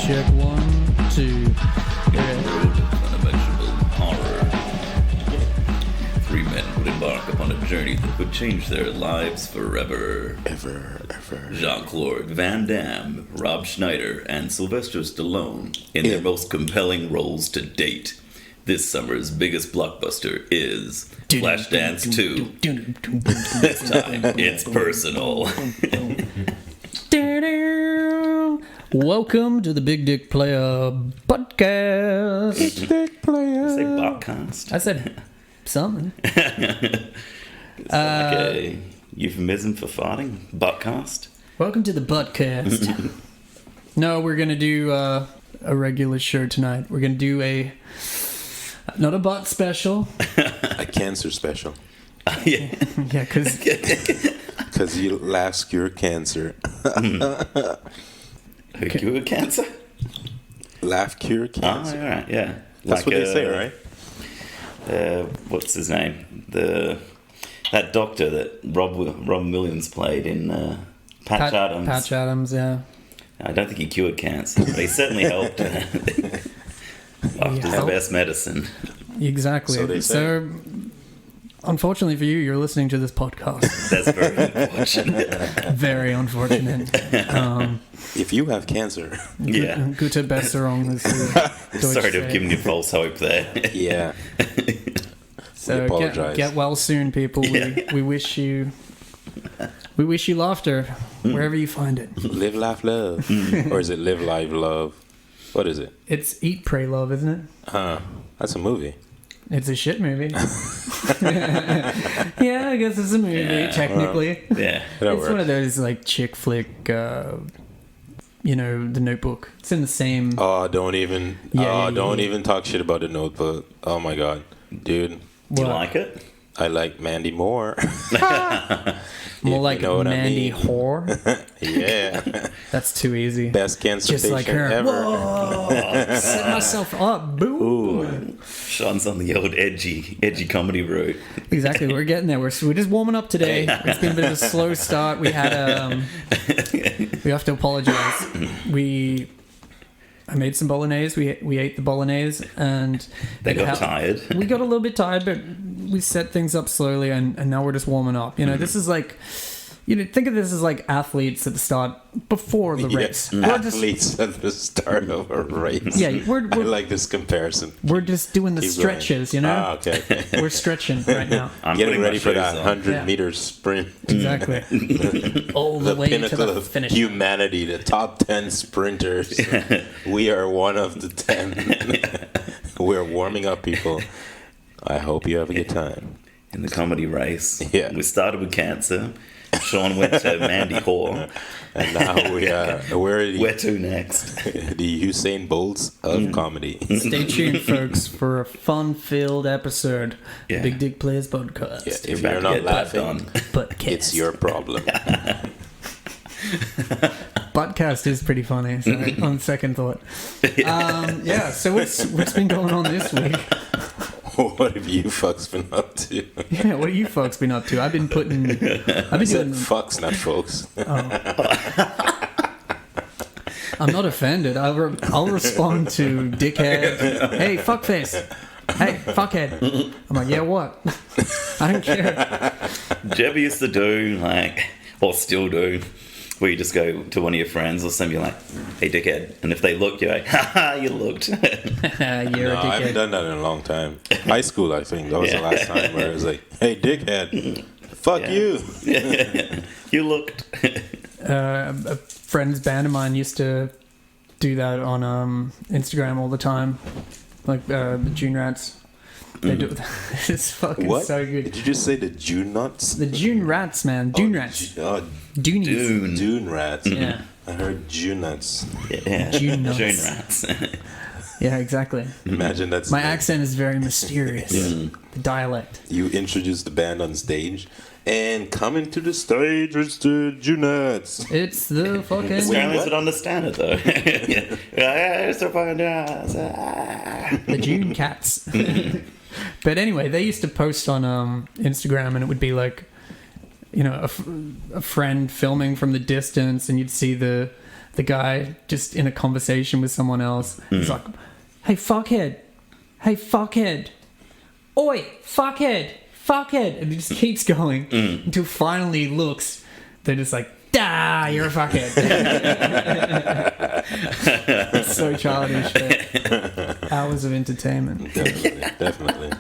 Check 1, 2. Unimaginable horror. 3 men would embark upon a journey that would change their lives forever. Ever. Jean-Claude Van Damme, Rob Schneider, and Sylvester Stallone in their most compelling roles to date. This summer's biggest blockbuster is Flashdance 2. This time, it's personal. Welcome to the Big Dick Player Podcast. Big Dick Player. Say podcast. I said something. It's like a euphemism for farting. Buttcast. Welcome to the Buttcast. No, we're going to do a regular show tonight. We're going to do not a butt special. A cancer special. Yeah. Yeah, because You laughs cure cancer. Who cure cancer? Laugh cure cancer. Oh, all right, yeah. That's what they say, right? What's his name? That doctor that Rob Williams played in Patch Adams. Patch Adams, yeah. I don't think he cured cancer, but he certainly helped. After the best medicine. Exactly. So they say. So, unfortunately for you, you're listening to this podcast. That's very unfortunate. Very unfortunate. If you have cancer. Yeah. Gute Besserung. Is Sorry to have given you false hope there. Yeah. So we apologize. get well soon, people. We wish you laughter wherever you find it. Live, laugh, love. Or is it live, live, love? What is it? It's Eat, Pray, Love, isn't it? That's a movie. It's a shit movie. Yeah, I guess it's a movie, technically. Yeah. It's one of those, like, chick flick, The Notebook. It's in the same... Don't even talk shit about The Notebook. Oh my god. Dude. Do you like it? I like Mandy more. More like Mandy I mean. Whore. Yeah. That's too easy. Best cancer Just patient like her. ever. Whoa! Set myself up. Boom. Ooh. Sean's on the old edgy comedy route. Exactly. We're getting there. We're just warming up today. It's been a bit of a slow start. We had we have to apologize. I made some bolognese. We ate the bolognese and They got tired. We got a little bit tired, but we set things up slowly, and now we're just warming up. This is like, think of this as like athletes at the start before the race. We're Athletes at the start of a race. Yeah, I like this comparison. we're just doing the stretches, Okay. We're stretching right now. I'm Getting ready for that shoes on. 100-meter sprint. Exactly. All the way to pinnacle the of finish. humanity, the top 10 sprinters. We are one of the 10. We're warming up, people. I hope you have a good time. In the comedy race. Yeah. We started with cancer. Sean went to Mandy Whore. And now we're Where to next? the Usain Bolts of comedy. Stay tuned, folks, for a fun-filled episode of Yeah. Big Dick Players Podcast. Yeah, if About you're to not get that laughing, done. Buttcast. it's your problem. Buttcast is pretty funny, so on second thought. So what's been going on this week? What have you fucks been up to? Yeah, what have you folks been up to? I've been doing... Fucks, not folks. I'm not offended. I'll respond to dickhead. Hey, fuckface. Hey, fuckhead. I'm like, yeah, what? I don't care. Jebby used to do, or still do, where you just go to one of your friends or something, you're like, hey, dickhead. And if they look, you're like, haha, you looked. You're a dickhead. I haven't done that in a long time. High school, I think. That was the last time where it was like, hey, dickhead. Fuck you. You looked. A friend's band of mine used to do that on Instagram all the time. Like the June Rats. They do. It's fucking What? so good. Did you just say the June nuts? The June Rats, man. Dune Rats. Doonies. Dune rats. Yeah. I heard June nuts. Yeah. June nuts. June rats. Yeah, exactly. Imagine that's My accent is very mysterious. The dialect. You introduce the band on stage, and coming to the stage is the June nuts. It's the fucking... Australians would understand it, though. Yeah, it's the fucking the June Cats. But anyway, they used to post on Instagram, and it would be like, a friend filming from the distance, and you'd see the the guy just in a conversation with someone else. He's like, "Hey fuckhead, hey fuckhead, oi fuckhead, fuckhead," and he just keeps going until finally he looks. They're just like, "Ah, you're a fuckhead." It's so childish. But hours of entertainment. Definitely.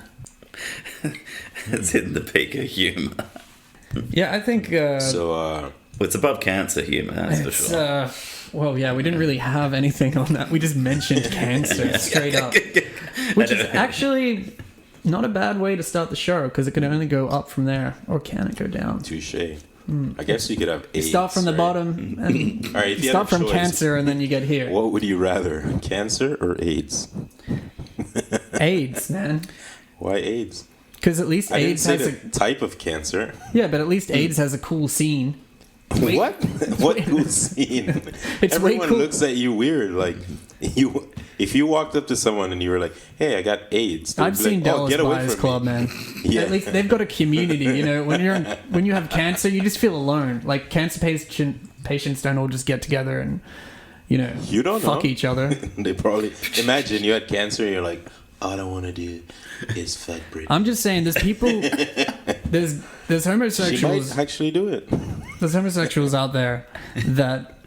It's hitting the peak of humor. Yeah, I think. So, It's above cancer humor, that's for It's, sure. well, yeah, we didn't really have anything on that. We just mentioned cancer straight up, which is actually not a bad way to start the show because it can only go up from there, or can it go down? touche. I guess you could have AIDS. Start from the right? bottom and All right, if you start had a from choice, cancer, and then you get here. What would you rather, cancer or AIDS? AIDS, man, Why AIDS? because at least I didn't AIDS say has the type of cancer. yeah, but at least AIDS has a cool scene. What? What cool scene? It's way Everyone cool. looks at you weird. Like you, if you walked up to someone and you were like, "Hey, I got AIDS," they'd I've be seen like, "Oh, Dallas get away Buyers from Club, me." man. Yeah. At least they've got a community. You know, when you have cancer, you just feel alone. Like cancer patients don't all just get together and you don't fuck know. each other. They probably imagine you had cancer and you're like, "All I want to do is fuck Britney." I'm just saying, there's people, there's She homosexuals, might actually do it. there's homosexuals out there that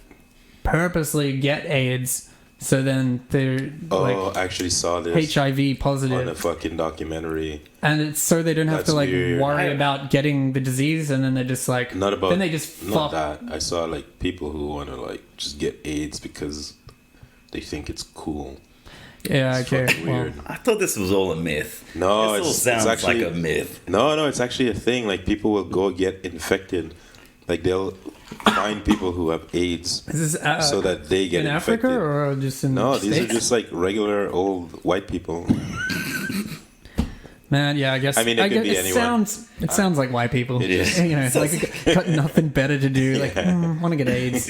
purposely get AIDS, so then they're Oh, like I actually saw this HIV on a positive, fucking documentary. and it's so they don't have That's to like weird. worry about getting the disease, and then they're just like, Not about. then they just not fuck. that. I saw like people who want to like just get AIDS because they think it's cool. Yeah, It's okay. fucking Well, weird. I thought this was all a myth. No, this all it's sounds actually like a myth. No, it's actually a thing. Like people will go get infected. Like they'll find people who have AIDS is this so that they get in infected. Africa or just in No, the these States? are just like regular old white people. Man, yeah, I guess. I mean, it could guess be anyone. It sounds like white people. It is. You know, it's like got nothing better to do. Like, want to get AIDS.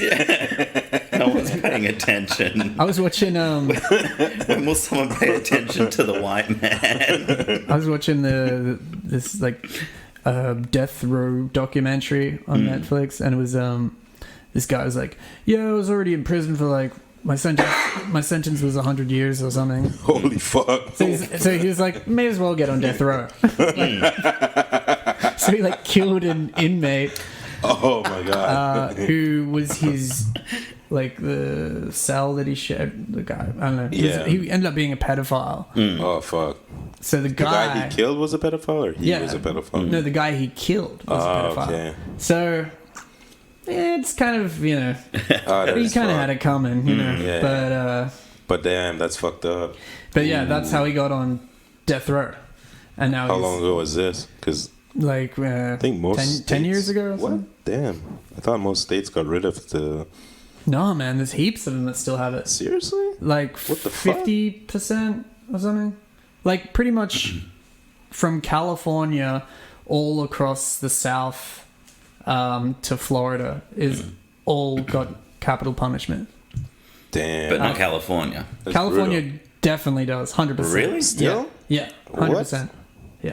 No one's paying attention. I was watching. When will someone pay attention to the white man? I was watching this like death row documentary on Netflix, and it was this guy was like, "Yeah, I was already in prison for like my sentence was 100 years or something." Holy fuck! So he was like, may as well get on death row. So he like killed an inmate Oh my god! who was his like the cell that he shared. The guy, I don't know. Yeah. He ended up being a pedophile. Oh fuck! So the The guy guy he killed was a pedophile, or he was a pedophile? No, the guy he killed was a pedophile. Okay. So it's kind of Oh, that he is kind of fucked. had it coming, yeah. But damn, that's fucked up. But yeah, that's how he got on death row. And now How he's long ago was this? Because like I think most 10 years states- ago or What? something? Damn! I thought most states got rid of the. No, man, there's heaps of them that still have it. Seriously? Like What the fuck? 50% or something. Like pretty much from California all across the South to Florida is all got capital punishment. Damn. But not California. That's California brutal. definitely does, 100%. Really? Still? Yeah, 100%. Yeah.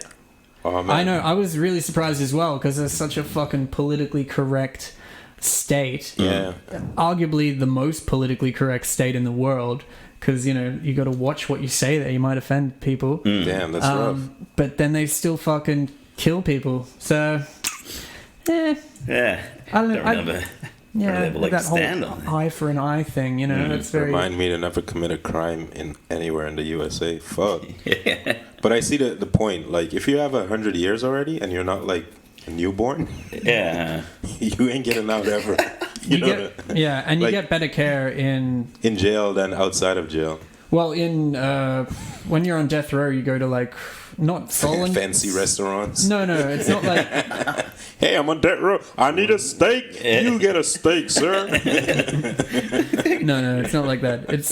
Oh man. I know. I was really surprised as well because it's such a fucking politically correct state. Yeah. Arguably the most politically correct state in the world because, you got to watch what you say there. You might offend people. Damn, that's rough. But then they still fucking kill people. So, Yeah. I don't know. remember. Yeah, They have, like, that whole stand on it. eye for an eye thing, that's very... Remind me to never commit a crime in anywhere in the USA. Fuck. But I see the point. Like, if you have 100 years already and you're not like a newborn, Yeah. you ain't getting out ever. You know, and you like- get better care in... in jail than outside of jail. Well, when you're on death row, you go to like not solid Fancy restaurants. No, it's not like Hey, I'm on death row. I need a steak. You get a steak, sir. no, it's not like that. It's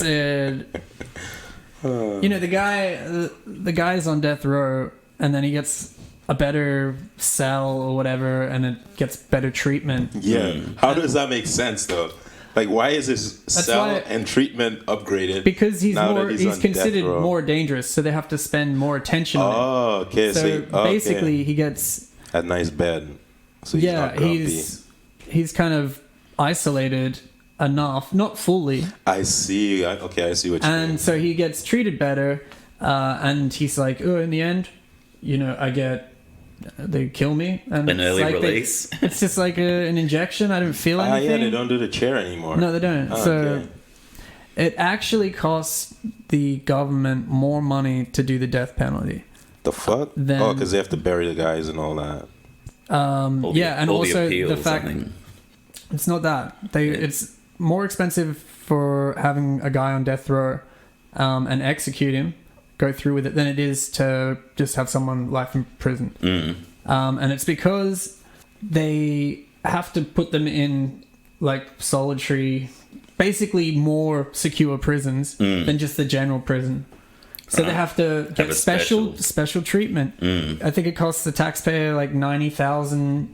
the guy's on death row, and then he gets a better cell or whatever, and it gets better treatment. Yeah. How does that make sense, though? Like, why is his cell why- and treatment upgraded? Because he's now that more he's on considered death row? more dangerous, so they have to spend more attention on him. Oh, okay. So basically, he gets a nice bed. So he's not grumpy. he's kind of isolated enough, not fully. I see. Okay, I see what you mean. And so he gets treated better, and he's like, oh, in the end, they kill me. And An it's early like release. it's just like an injection. I don't feel anything. Yeah, they don't do the chair anymore. No, they don't. Oh, So okay. it actually costs the government more money to do the death penalty. The fuck? Then- because they have to bury the guys and all that. And all the also the appeals, fact I think. it's not that it's more expensive for having a guy on death row and execute him, go through with it, than it is to just have someone life in prison. And it's because they have to put them in like solitary, basically more secure prisons than just the general prison. So they have to get a special treatment. I think it costs the taxpayer like $90,000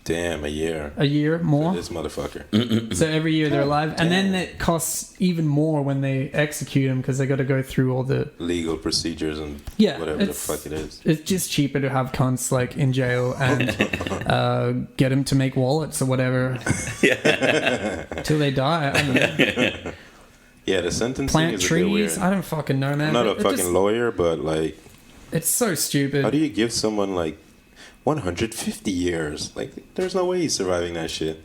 Damn, a year. a year more. For this motherfucker. So every year they're alive, and then it costs even more when they execute them because they got to go through all the Legal procedures and Yeah, whatever the it's- fuck it is. It's just cheaper to have cunts like in jail and get them to make wallets or whatever till they die. I don't know. Yeah, the sentencing Plant is a bit weird. trees. I don't fucking know, man. I'm not a It fucking just- lawyer, but like, It's so stupid. how do you give someone like 150 years? Like, there's no way he's surviving that shit.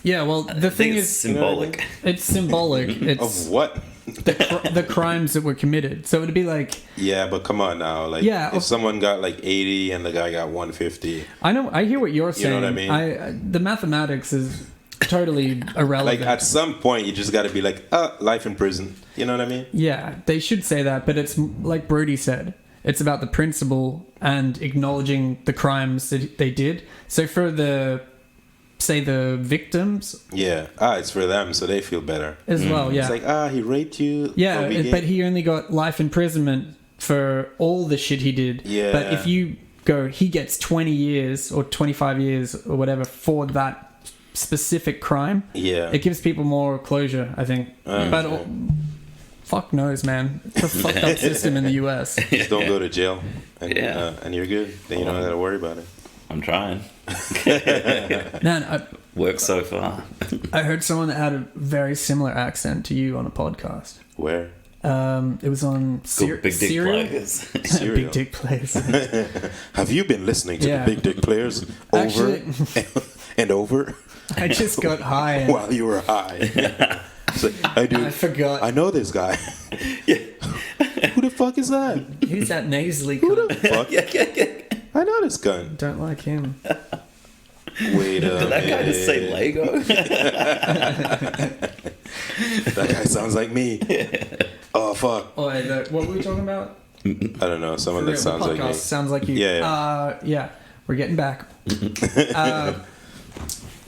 Yeah, well, the I thing think it's is, symbolic. it's symbolic. It's Of what? the crimes that were committed. So it'd be like, Yeah, but come on now. Like, Yeah, if someone got like 80 and the guy got 150, I hear what you're You saying. know what I mean? The mathematics is totally irrelevant. like at some point you just got to be like, life in prison. You know what I mean? Yeah, they should say that, but it's like Brody said. It's about the principle and acknowledging the crimes that they did. So for the victims Yeah. It's for them, so they feel better. as well, yeah. It's like, he raped you. Yeah, we but get- he only got life imprisonment for all the shit he did. Yeah. But if you go, he gets 20 years or 25 years or whatever for that specific crime, Yeah. it gives people more closure, I think. But okay. fuck knows, man. It's a fucked up system in the US. Just don't go to jail, and, Yeah. And you're good. Then you don't have to worry about it. I'm trying. Man, Works so far. I heard someone that had a very similar accent to you on a podcast. Where? It was on Good big dick Serial. players. Serial. Big dick plays. Have you been listening to Yeah. the Big Dick Players over Actually- and over I just got high. And while you were high? It's like, I do. I forgot. I know this guy. Who the fuck is that? Who's that nasally Who cunt? the fuck? I know this guy. Don't like him. Wait a Did that guy just say minute. Lego? That guy sounds like me. Oh fuck. Oh, wait, what were we talking about? I don't know. Someone For that real, sounds the like podcast me. sounds like you. Yeah, Yeah, we're getting back.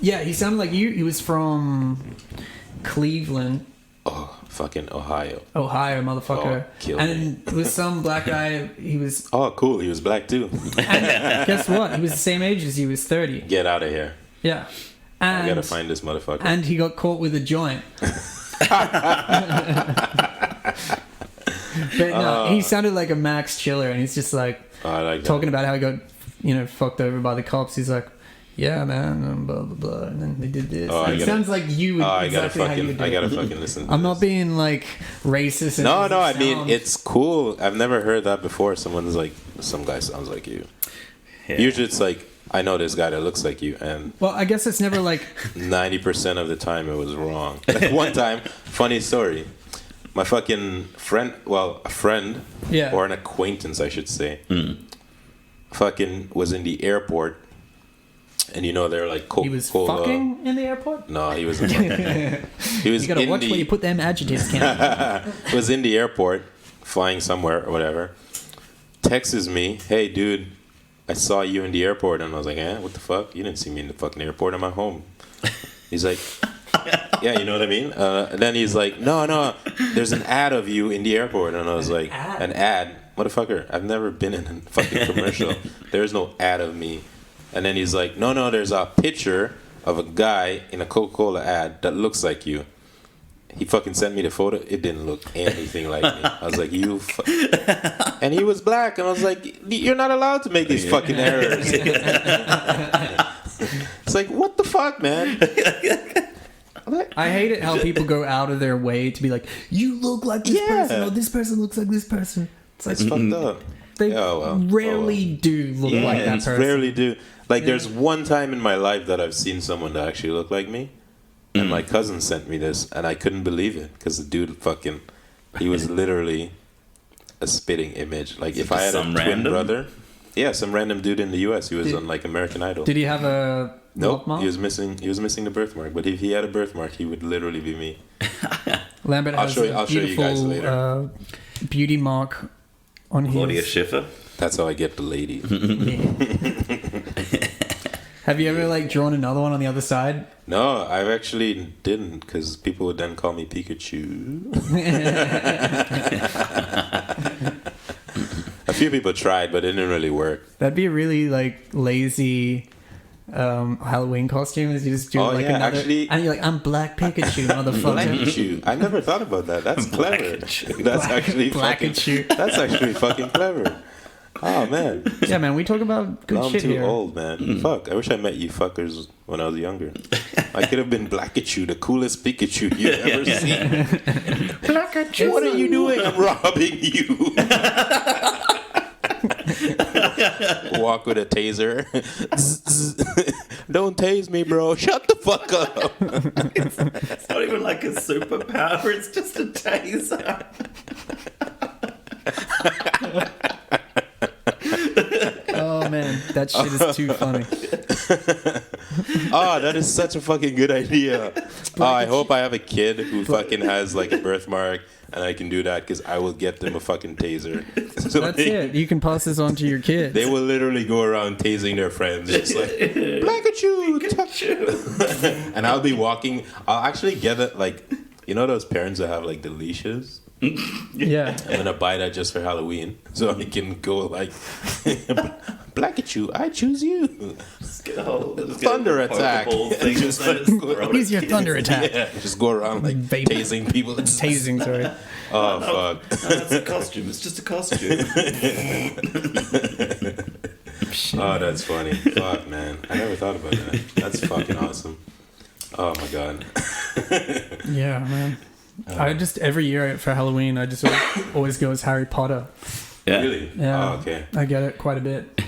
Yeah, he sounded like you. He was from Cleveland, Oh, fucking Ohio. Ohio, motherfucker. Oh, kill and it was some black guy. He was. Oh, cool. He was black too. And guess what? He was the same age as you. He was 30. Get out of here. Yeah. I gotta And, find this motherfucker. and he got caught with a joint. But no, he sounded like a Max Chiller, and he's just like Oh, I like that. talking about how he got, fucked over by the cops. He's like, "Yeah, man," and blah blah blah, and then they did this. Oh, I It gotta- sounds like you would I exactly how you would do I it. gotta fucking listen. To I'm this. not being like racist. and No, it no. I mean, sounds- it's cool. I've never heard that before. Someone's like, some guy sounds like you. Yeah. Usually, it's like, I know this guy that looks like you, and Well, I guess it's never like 90% of the time it was wrong. Like one time, funny story. My fucking friend, a friend, Yeah. or an acquaintance, I should say, fucking was in the airport, and they're like he was Coca-Cola. fucking in the airport. No, he wasn't. fucking. He was You gotta in watch the. where you put them adjectives, Ken. Was in the airport, flying somewhere or whatever. Texts me, "Hey, dude, I saw you in the airport," and I was like, what the fuck? You didn't see me in the fucking airport. I'm at home. He's like, yeah, you know what I mean? And then he's like, no, there's an ad of you in the airport. And I was like, ad? an ad? Motherfucker, I've never been in a fucking commercial. There's no ad of me. And then he's like, no, there's a picture of a guy in a Coca-Cola ad that looks like you. He fucking sent me the photo. It didn't look anything like me. I was like, and he was black. And I was like, you're not allowed to make these fucking errors. It's like, what the fuck, man? I hate it how people go out of their way to be like, you look like this person, or this person looks like this person. It's like, It's fucked up. they rarely do look like that person. Rarely do. Like, there's one time in my life that I've seen someone that actually looked like me. And my cousin sent me this, and I couldn't believe it. Because the dude he was literally a spitting image. Like, if I had a twin brother... Yeah, some random dude in the U.S. He was on, like, American Idol. Did he have a... Nope, he was missing the birthmark. But if he had a birthmark, he would literally be me. Lambert has I'll show you guys later. Beauty mark on Claudia his... Schiffer. That's how I get the lady. Have you ever, like, drawn another one on the other side? No, I actually didn't, because people would then call me Pikachu. A few people tried, but it didn't really work. That'd be a really, like, lazy Halloween costume. Is you just do another... actually... And you're like, I'm Black Pikachu, motherfucker. Blackachu. I never thought about that. That's clever. That's actually fucking clever. Oh, man. Yeah, man, we talk about good I'm shit too here. old, man. Fuck, I wish I met you fuckers when I was younger. I could have been Blackachu, the coolest Pikachu you've ever seen. Blackachu. What are you doing? I'm robbing you. Walk with a taser. Don't tase me, bro. Shut the fuck up. It's not even like a superpower. It's just a taser. Oh, man, that shit is too funny. Oh, that is such a fucking good idea. Oh, I hope I have a kid who fucking has like a birthmark and I can do that because I will get them a fucking taser. So That's it. You can pass this on to your kids. They will literally go around tasing their friends. Just like, Blackachu! And I'll be walking. I'll actually get it like, you know those parents that have like the leashes? Yeah. I'm gonna buy that just for Halloween, so I can go like, Blackachu, I choose you. Thunder attack. Here's your thunder attack. Yeah, just go around like tasing people. Tasing, sorry. Oh fuck. No, that's a costume. It's just a costume. Oh, that's funny. Fuck, man. I never thought about that. That's fucking awesome. Oh my god. Yeah, man. I just every year for Halloween I just always go as Harry Potter. Yeah. Really? Yeah. Oh, okay. I get it quite a bit.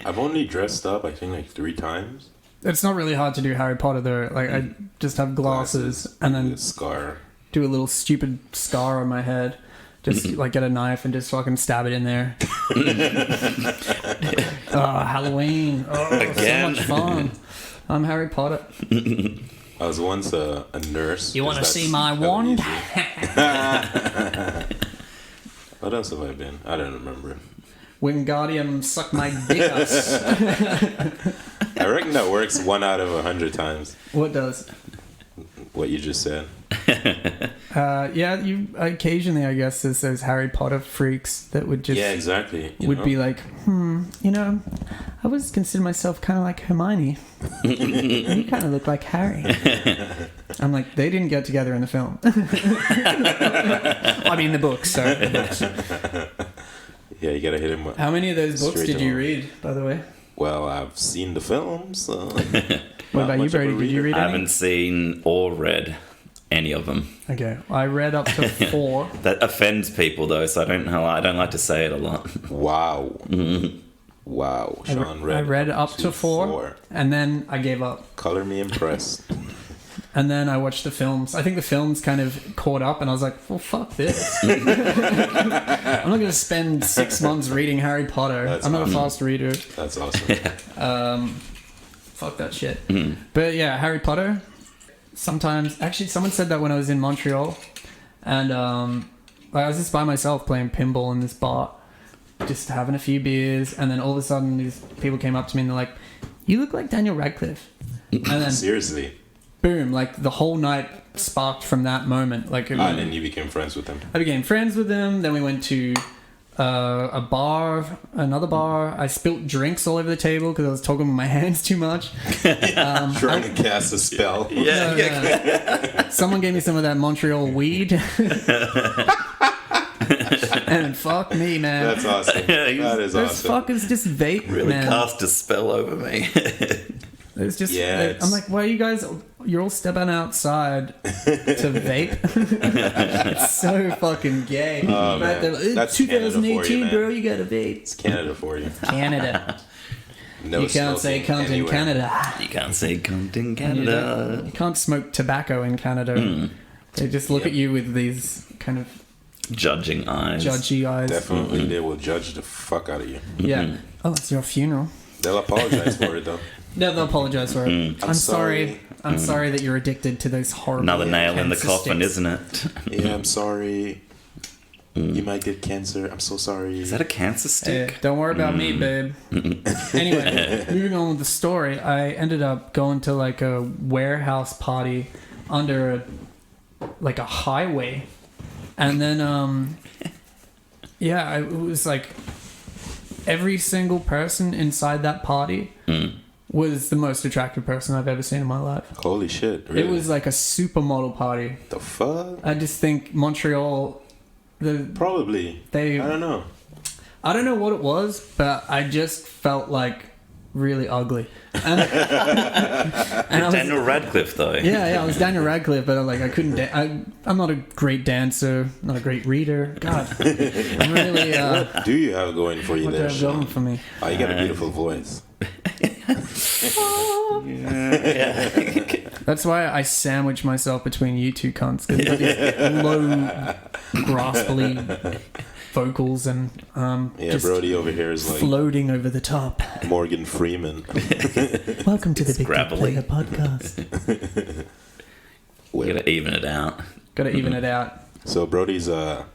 I've only dressed up, I think, like 3 times. It's not really hard to do Harry Potter though. Like I just have glasses and then a scar. Do a little stupid scar on my head. Just like get a knife and just fucking stab it in there. Oh, Halloween. Oh, Again. so much fun. I'm Harry Potter. I was once a nurse. You want to see my that wand? What else have I been? I don't remember. Wingardium suck my dick. I reckon that works 1 out of 100 times. What does? What you just said. Yeah, you occasionally, I guess, there's those Harry Potter freaks that would just exactly. Would be like, you know, I always consider myself kind of like Hermione. And you kind of look like Harry. I'm like, they didn't get together in the film. I mean, the books. Sorry, the books. Yeah, you gotta hit him. How many of those books did you read, by the way? Well, I've seen the films. So what about you, Brady? Did you read any? I haven't seen or read any of them. Okay, I read up to 4. That offends people though, so I don't like to say it a lot. Wow. Wow. Sean read. I read up to 4, and then I gave up. Color me impressed. And then I watched the films. I think the films kind of caught up, and I was like, well, fuck this. I'm not going to spend 6 months reading Harry Potter. I'm not a fast reader. That's awesome. Fuck that shit. But yeah, Harry Potter. Sometimes, actually, someone said that when I was in Montreal, and I was just by myself playing pinball in this bar, just having a few beers, and then all of a sudden these people came up to me and they're like, "You look like Daniel Radcliffe." And then Seriously. Boom! Like the whole night sparked from that moment. Like, And then you became friends with them. I became friends with them. Then we went to another bar. I spilt drinks all over the table because I was talking with my hands too much. Trying to cast a spell. Someone gave me some of that Montreal weed. And fuck me, man. That's awesome. That is Those awesome. fuckers just vape, Really man. cast a spell over me. It's just, Yeah, I'm like, why are you guys, you're all stepping outside to vape. It's so fucking gay. Oh, Right? man. Like, That's Canada for you, 2018, man. bro, you got to vape. It's Canada for you. Canada. No You can't say smoking cunt in anywhere. Canada. You can't say cunt in You Canada. can't smoke tobacco in Canada. They just look at you with these kind of Judging eyes. judgy eyes. Definitely, they will judge the fuck out of you. Yeah. Oh, it's your funeral. They'll apologize for it though. No, they'll apologize for it. I'm sorry. sorry. I'm sorry that you're addicted to those horrible. Another nail in the cancer coffin, sticks. isn't it? Yeah, I'm sorry. You might get cancer. I'm so sorry. Is that a cancer Hey, stick? don't worry about me, babe. Anyway, moving on with the story, I ended up going to like a warehouse party under a highway, and then yeah, it was like every single person inside that party was the most attractive person I've ever seen in my life. Holy shit! Really? It was like a supermodel party. the fuck. I just think Montreal, Probably. they I don't know. I don't know what it was, but I just felt like really ugly. And I was, Daniel Radcliffe, though. yeah, I was Daniel Radcliffe, but I couldn't. I'm not a great dancer, not a great reader. God, I'm really. What do you have going for you What do I there, have going Sean? for me? Oh, you got a beautiful voice. That's why I sandwich myself between you two cunts. 'Cause you got these low, graspily vocals and Yeah, just Brody over here is like floating over the top. Morgan Freeman. Welcome to the It's Big Dick gravelly. Player podcast. We gotta even it out. Got to even it out. So Brody's on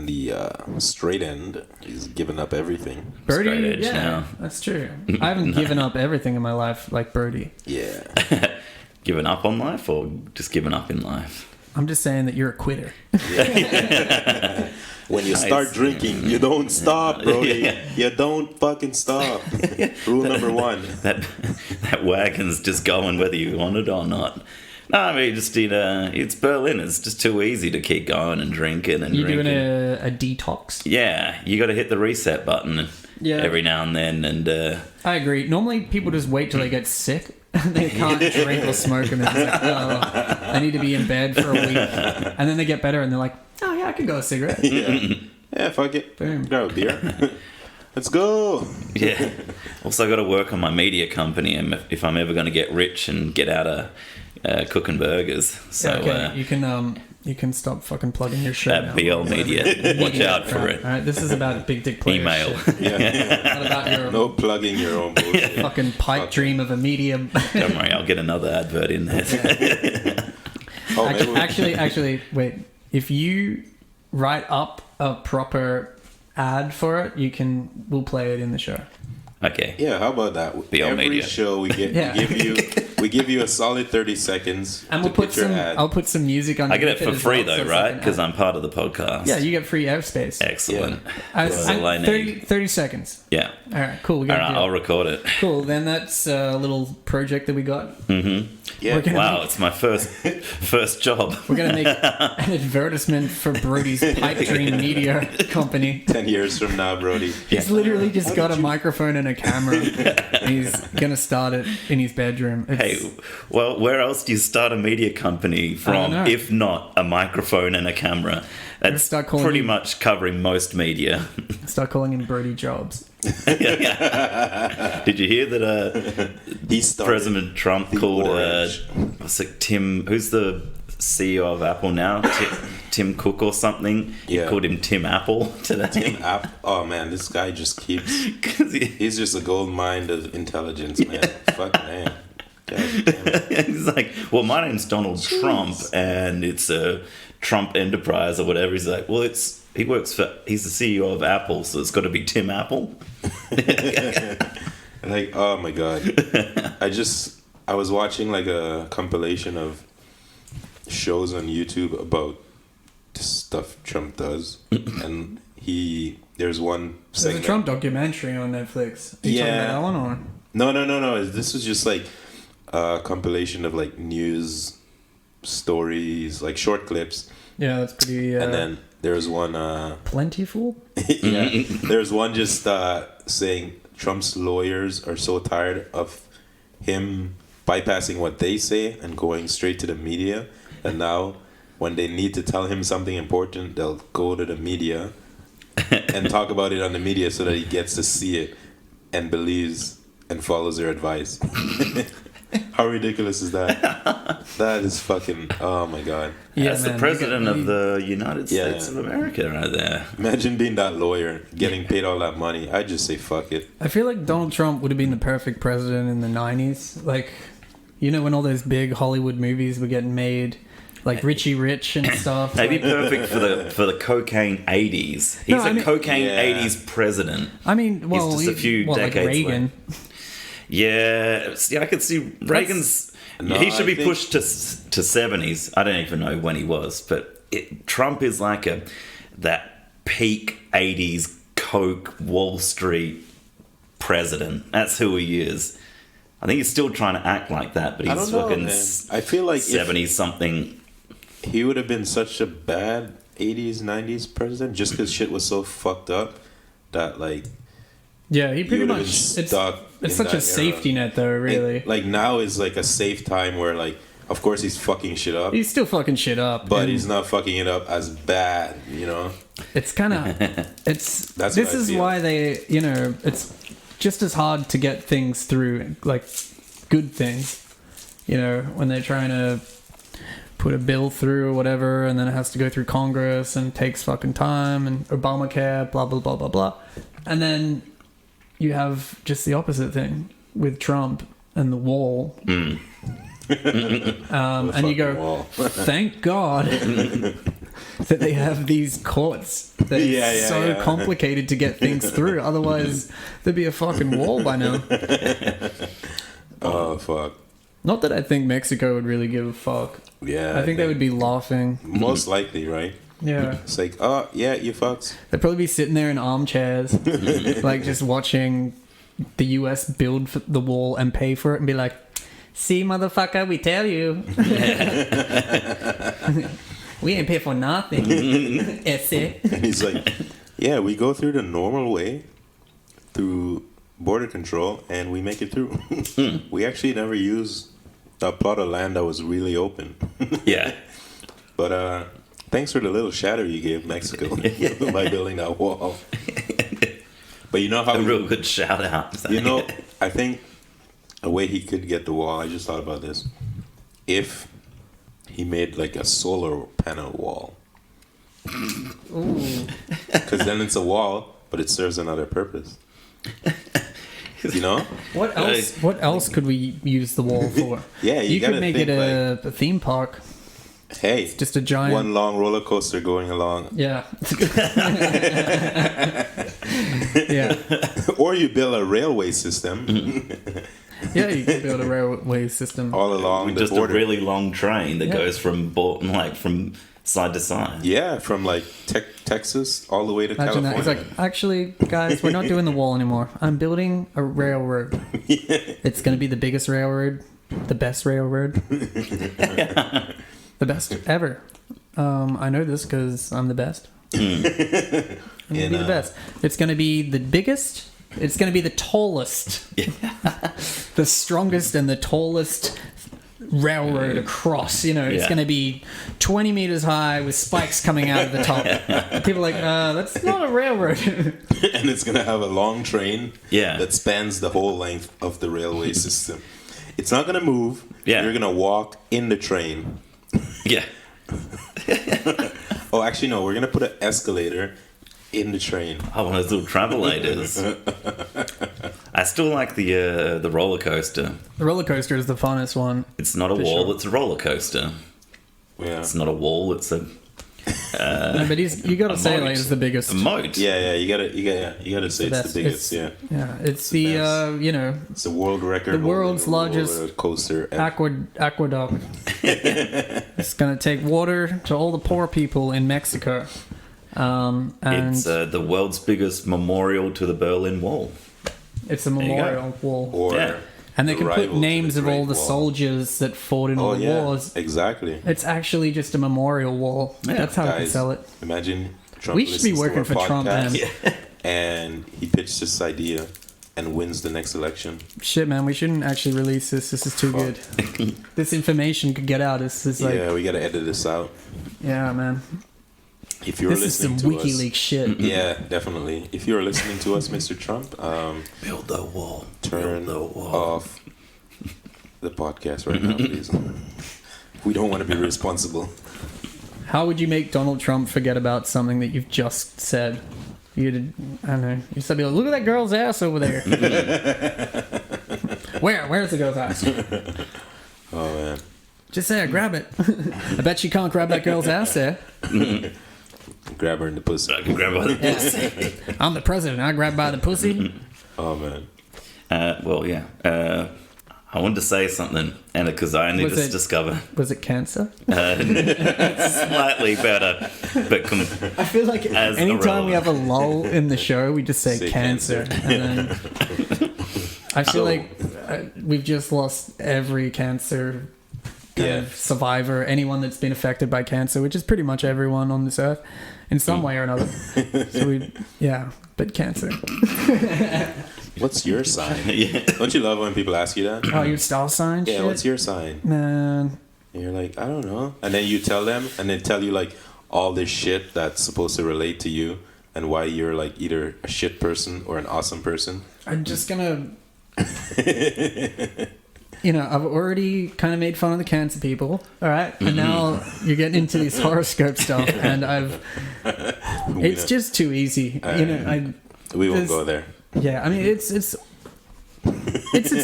the straight end. He's given up everything. Birdie, Straight edge yeah, now. that's true. I haven't given up everything in my life like Birdie. Yeah. Given up on life or just given up in life? I'm just saying that you're a quitter. When you Nice. start drinking, you don't stop, Brody. Yeah. You don't fucking stop. Rule number 1. That wagon's just going whether you want it or not. No, I mean, just it's Berlin. It's just too easy to keep going and drinking and You're drinking. doing a detox. Yeah, you got to hit the reset button Yeah. every now and then. And I agree. Normally, people just wait till they get sick. They can't drink or smoke, and they're just like, oh, I need to be in bed for a week. And then they get better, and they're like, oh yeah, I could go a cigarette. Yeah, fuck it. Boom. Grab a beer. Let's go. yeah, also got to work on my media company, and if I'm ever going to get rich and get out of cooking burgers, so Yeah, okay, you can stop fucking plugging your shit now. at BL Media, watch out for Right, it. all right, this is about big dick player Email. shit. Yeah. Not about your No plugging your own bullshit. fucking pipe dream of a medium. Don't worry, I'll get another advert in there. Oh, maybe we- Actually, wait. If you write up a proper ad for it, we'll play it in the show. Okay. Yeah, how about that? Be on Every media. show we get, Yeah. we give you a solid 30 seconds And to we'll put put your some. ad. I'll put some music on. I get it for free though, right? Because I'm part of the podcast. Yeah, you get free airspace. Excellent. I- That's all I 30 seconds. Yeah. All right, cool. We All got right, I'll record it. cool. Then that's a little project that we got. Yeah. We're gonna Wow, make, it's my first job. we're gonna make an advertisement for Brody's Pipe Dream Media Company. 10 years from now, Brody. He's literally just got a microphone and a camera. And he's gonna start it in his bedroom. It's, Hey, well, where else do you start a media company from know. if not a microphone and a camera? That's start calling pretty you- much covering most media. start calling him Brody Jobs. Did you hear that He started President Trump the called orange. what's it, Tim, who's the CEO of Apple now? Tim Cook or something? Yeah. He called him Tim Apple today. Oh man, this guy just keeps. 'Cause He's just a gold mine of intelligence, man. Fuck man. God damn it. he's like, well, my name's Donald Trump, and it's a Trump Enterprise or whatever. He's like, well, he's the CEO of Apple, so it's got to be Tim Apple. Like, oh my god. I was watching like a compilation of shows on YouTube about the stuff Trump does, and there's one There's a segment. Trump documentary on Netflix. Are you talking Yeah. about that one or? No. This was just like a compilation of like news stories, like short clips, Yeah, that's pretty. and then there's one. Plentiful. Yeah, there's one just saying Trump's lawyers are so tired of him bypassing what they say and going straight to the media. And now, when they need to tell him something important, they'll go to the media and talk about it on the media so that he gets to see it and believes and follows their advice. How ridiculous is that? That is fucking, oh my god. Yeah, that's the president of the United States of America right there. Imagine being that lawyer, getting paid all that money. I'd just say fuck it. I feel like Donald Trump would have been the perfect president in the 90s. Like, you know, when all those big Hollywood movies were getting made, like Richie Rich and stuff. Maybe perfect for the cocaine 80s. He's cocaine 80s president. I mean, well, he's just a few decades like Reagan. Yeah, I could see Reagan's. He should be pushed to 70s. I don't even know when he was, but Trump is like that peak 80s coke Wall Street president. That's who he is. I think he's still trying to act like that, but he's fucking. I feel like 70 something. He would have been such a bad 80s, 90s president just because shit was so fucked up that, like... Yeah, he pretty much... It's such a safety net, though, really. Like, now is, like, a safe time where, like, of course he's fucking shit up. He's still fucking shit up. But he's not fucking it up as bad, you know? It's kind of... This is why they, you know, it's just as hard to get things through, like, good things. You know, when they're trying to... put a bill through or whatever, and then it has to go through Congress and it takes fucking time, and Obamacare, blah blah blah blah blah, and then you have just the opposite thing with Trump and the wall. And you go, thank God that they have these courts that it's so complicated to get things through. Otherwise, there'd be a fucking wall by now. Oh fuck. Not that I think Mexico would really give a fuck. Yeah. I think they would be laughing. Most likely, right? Yeah. It's like, oh, yeah, you fucks. They'd probably be sitting there in armchairs, like just watching the US build the wall and pay for it and be like, see, motherfucker, we tell you. We ain't pay for nothing. Esse. And he's like, yeah, we go through the normal way, through border control, and we make it through. We actually never used a plot of land that was really open. Yeah. But thanks for the little shadow you gave Mexico by building that wall. But you know how... A real good shout out. You know, I think a way he could get the wall, I just thought about this. If he made like a solar panel wall. Because then it's a wall, but it serves another purpose. You know? What else? What else could we use the wall for? Yeah, you could make it a theme park. Hey, it's just a giant one long roller coaster going along. Yeah. Yeah. Or you build a railway system. Yeah, you could build a railway system all along the just border. A really long train that goes from side to side. Yeah, from like Texas all the way to California. That. It's like, actually, guys, we're not doing the wall anymore. I'm building a railroad. It's going to be the biggest railroad, the best railroad, the best ever. I know this because I'm the best. I'm going to be the best. It's going to be the biggest. It's going to be the tallest, the strongest and the tallest railroad across. You know, it's going to be 20 meters high with spikes coming out of the top. People are like, that's not a railroad. And it's going to have a long train that spans the whole length of the railway system. It's not going to move. Yeah. You're going to walk in the train. Yeah. Oh, actually, no. We're going to put an escalator in the train. Oh, one of those little travelators. I still like the roller coaster. The roller coaster is the funnest one. It's not a wall; it's a roller coaster. Yeah. It's not a wall; it's a. No, but you got to say like it's the biggest. A moat. Yeah. You gotta say it's the biggest. Yeah. It's the It's the world record. The world's largest coaster. aqueduct. It's gonna take water to all the poor people in Mexico. And it's the world's biggest memorial to the Berlin Wall. It's a memorial wall. And they can put names of all the soldiers that fought in all the wars. Exactly. It's actually just a memorial wall. Yeah. That's how I can sell it. Imagine Trump. We should be working for Trump, man. And he pitched this idea, and wins the next election. Shit, man, we shouldn't actually release this. This is too good. This information could get out. This is like, Yeah, we gotta edit this out. yeah, man. If you're This is some listening to us, WikiLeaks shit. yeah, definitely. If you're listening to us, Mr. Trump, Build the wall. turn Build the wall. off the podcast right now, please. We don't want to be responsible. How would you make Donald Trump forget about something that you've just said? You'd, I don't know. You said, look at that girl's ass over there. Where's the girl's ass? Oh man, Just say, grab it. I bet you can't grab that girl's ass there. grab her in the pussy. I can grab all the I'm the president. I grab by the pussy. Oh man, well, yeah. I wanted to say something, and because I only Was just it- discovered Was it cancer? slightly better, but I feel like As anytime we irrelevant. have a lull in the show, we just say Say cancer. cancer. And then I feel So- like we've just lost every cancer kind Yeah. of survivor, anyone that's been affected by cancer, which is pretty much everyone on this earth in some way or another. So but cancer. what's your sign? yeah. Don't you love when people ask you that? Oh, your star sign? Yeah, shit? what's your sign? Man, And you're like, I don't know. And then you tell them, and they tell you like all this shit that's supposed to relate to you and why you're like either a shit person or an awesome person. I'm just gonna. I've already kind of made fun of the cancer people, all right? And now you're getting into this horoscope stuff, and it's just too easy. We won't There's- go there. Yeah, I mean, it's its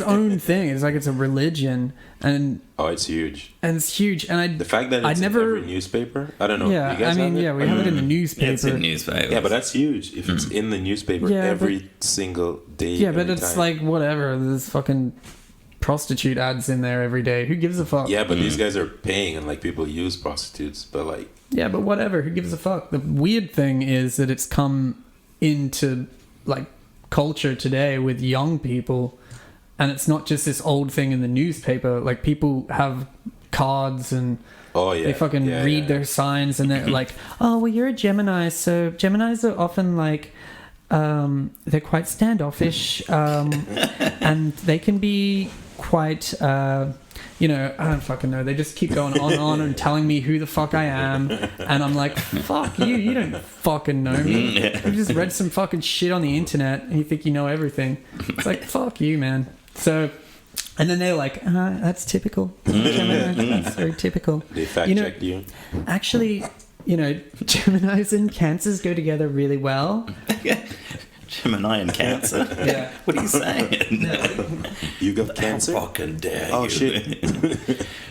own thing. It's like it's a religion, and Oh, it's huge. it's huge. And The fact that I it's never. in every newspaper. I don't know. Yeah, you guys I mean, have it? yeah, we have it in the newspaper. It's in newspapers. Yeah, but that's huge. If it's in the newspaper Yeah, every single day. Yeah, but every it's time. like whatever. There's fucking prostitute ads in there every day. Who gives a fuck? Yeah, but these guys are paying, and like people use prostitutes, but like. Yeah, but whatever. Who gives a fuck? The weird thing is that it's come into like culture today with young people, and it's not just this old thing in the newspaper. Like people have cards and Oh yeah. they fucking read their signs, and they're like, "Oh, well, you're a Gemini, so Geminis are often like." They're quite standoffish, and they can be quite, I don't fucking know. They just keep going on and telling me who the fuck I am, and I'm like, fuck you, you don't fucking know me. You just read some fucking shit on the internet, and you think you know everything. It's like, fuck you, man. So, and then they're like, that's typical. That's very typical. They fact checked you. Actually, Geminis and Cancers go together really well. Gemini and Cancer. Yeah. What are you saying? You got cancer? How fucking dare Oh you? shit.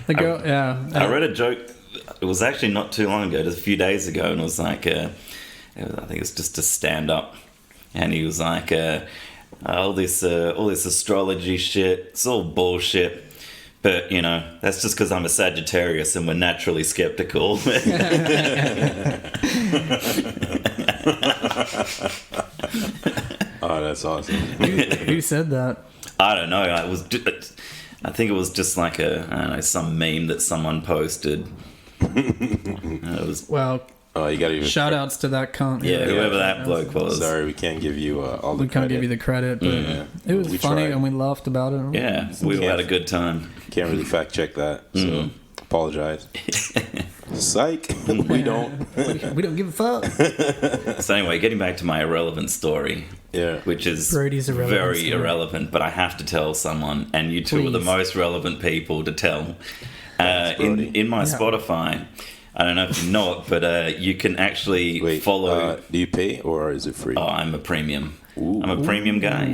The girl, yeah. I read a joke. It was actually not too long ago, just a few days ago, and it was like, I think it's just a stand-up, and he was like, all this astrology shit, it's all bullshit. But, that's just because I'm a Sagittarius and we're naturally skeptical. Oh, that's awesome. Who said that? I don't know. I think it was just like some meme that someone posted. It was, Well, Oh, you gotta even. shout outs to that cunt. yeah, whoever that bloke was. Sorry, we can't give you all the We can't credit. give you the credit, but Yeah. it was We funny tried. and we laughed about it. Yeah, we all had a good time. Can't really fact check that, so apologize. Psych. We don't. We don't give a fuck. So anyway, getting back to my irrelevant story, Yeah. which is Brody's irrelevant very story. irrelevant, but I have to tell someone, and you two are the Please. most relevant people to tell. Thanks, Brody. In my Yeah. Spotify, I don't know if you know it, but you can actually Wait. follow. Do you pay or is it free? Oh, I'm a premium. Ooh. I'm a premium guy,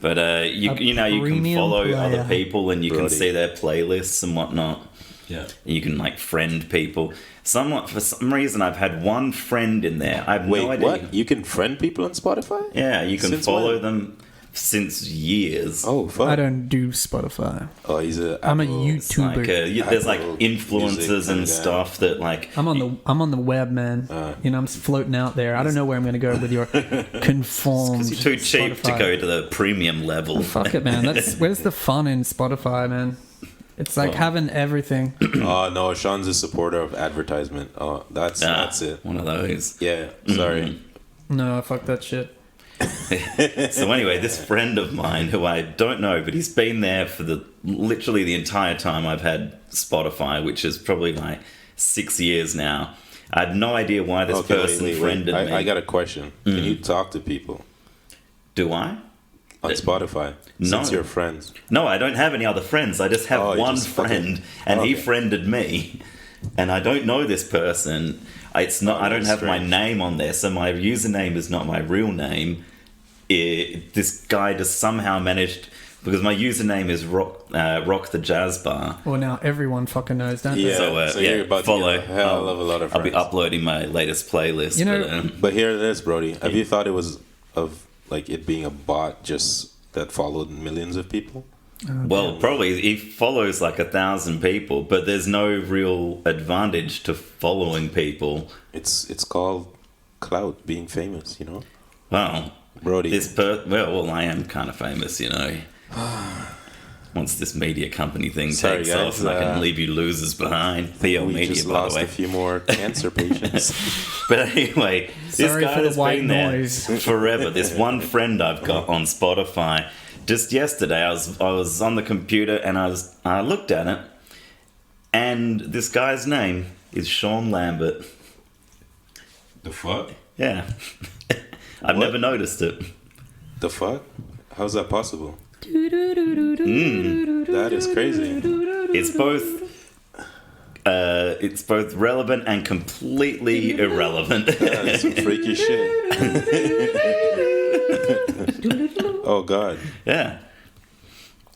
But you can premium follow player. other people, and you can Brody. see their playlists and whatnot. Yeah. You can like friend people. For some reason, I've had one friend in there. I have Wait, no idea. what? You can friend people on Spotify? Yeah, you can Since follow when? them since years. Oh, fuck. I don't do Spotify. Oh, he's a. I'm a Apple- It's like, YouTuber. there's like Apple influencers Music and and, stuff that like. I'm on the web, man. I'm floating out there. I don't know where I'm going to go with your conformed. Because you're too cheap to Spotify. go to the premium level. Fuck it, man. Where's the fun in Spotify, man? It's like having everything. Oh, no. Sean's a supporter of advertisement. Oh, that's it. One of those. Yeah. Sorry. No, fuck that shit. So anyway, this friend of mine who I don't know, but he's been there for literally the entire time I've had Spotify, which is probably like 6 years now. I had no idea why this person friended me. I got a question. Can you talk to people? Do I? On Spotify? No. Since you're friends. No, I don't have any other friends. I just have one friend, and he friended me. And I don't know this person. It's not. I don't have my name on there, so my username is not my real name. This guy just somehow managed, because my username is Rock the Jazz Bar. Well, now everyone fucking knows, don't Yeah. they? So, you're about follow. to get a hell of a lot of friends. I'll be uploading my latest playlist. You know, But here it is, Brody. Have you thought it was of like it being a bot just that followed millions of people? Well, probably he follows like 1,000 people, but there's no real advantage to following people. It's called clout, being famous, you know? Well, Brody. well, I am kind of famous, you know. Once this media company thing Sorry, takes guys, off, I can leave you losers behind. Theo we Media, just by lost the way. a few more cancer patients. But anyway, this Sorry guy for the has white been there noise. forever. This one friend I've got on Spotify. Just yesterday, I was on the computer and I looked at it, and this guy's name is Sean Lambert. The fuck? Yeah, I've never noticed it. The fuck? How's that possible? That is crazy. It's both relevant and completely irrelevant. That is some freaky shit. Oh god. Yeah.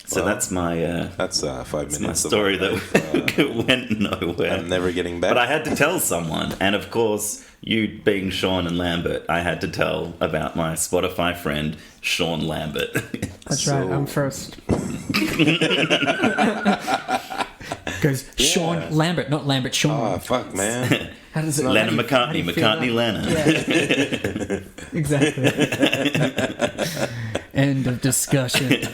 So Well, that's my That's 5 minutes. my of story my life. that went nowhere. I'm never getting back. But I had to tell someone, and of course, you being Sean and Lambert, I had to tell about my Spotify friend Sean Lambert. That's right. I'm first. Because Sean Lambert, not Lambert Sean. Oh fuck, man. How does it? Lennon how do you feel McCartney, about- Lennon. Yeah. Exactly. End of discussion.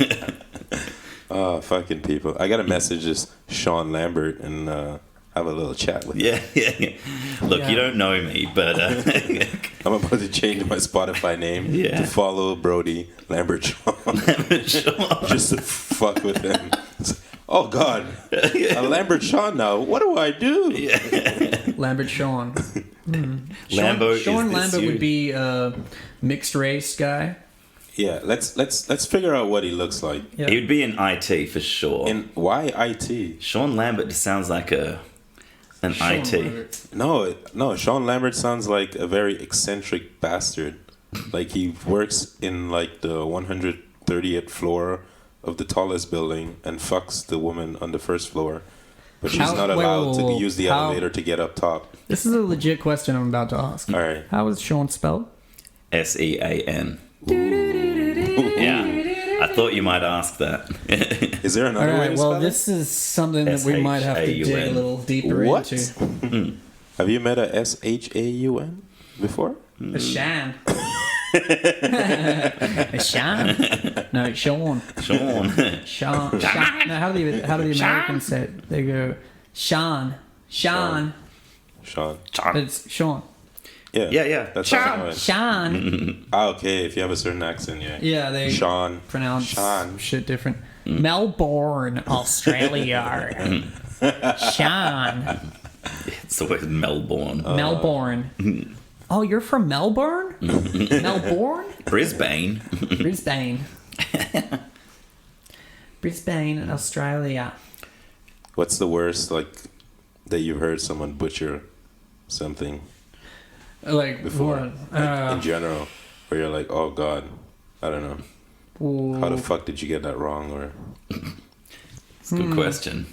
Oh, fucking people. I got to message this Sean Lambert and have a little chat with him. Yeah. Look, Yeah. you don't know me, but I'm about to change my Spotify name to follow Brody Lambert Sean. Just to fuck with him. Oh, God. A Lambert Sean now. What do I do? Lambert Sean. Lambo, Sean is this Lambert you? would be a mixed race guy. Yeah, let's figure out what he looks like. Yeah. He would be in IT for sure. And why IT? Sean Lambert just sounds like an Sean IT. Lambert. No, Sean Lambert sounds like a very eccentric bastard. Like he works in like the 130th floor of the tallest building and fucks the woman on the first floor. But she's not allowed to use the elevator to get up top. This is a legit question I'm about to ask. All right. How is Sean spelled? SEAN. Yeah, I thought you might ask that. Is there All another way right. to Well, spell this is something that we might have to dig a SHAUN. little deeper What? into. Have you met a SHAUN before? A Shan. A Shan. No, Sean. Sean. Sean. Sean. No, how do the Americans say it? They go Sean. Sean. Sean. But it's Sean. Yeah. Yeah. That's Sean. how it- Sean. Ah, okay, if you have a certain accent, yeah. Yeah, they Sean. pronounce Sean. shit different. Melbourne, Australia. Sean. It's the word Melbourne. Melbourne. Oh, you're from Melbourne? Melbourne? Brisbane. Brisbane. Brisbane, Australia. What's the worst, like, that you've heard someone butcher something Like, before? what? Like, in general, where you're like, oh, God, I don't know. How the fuck did you get that wrong? Or It's a good question.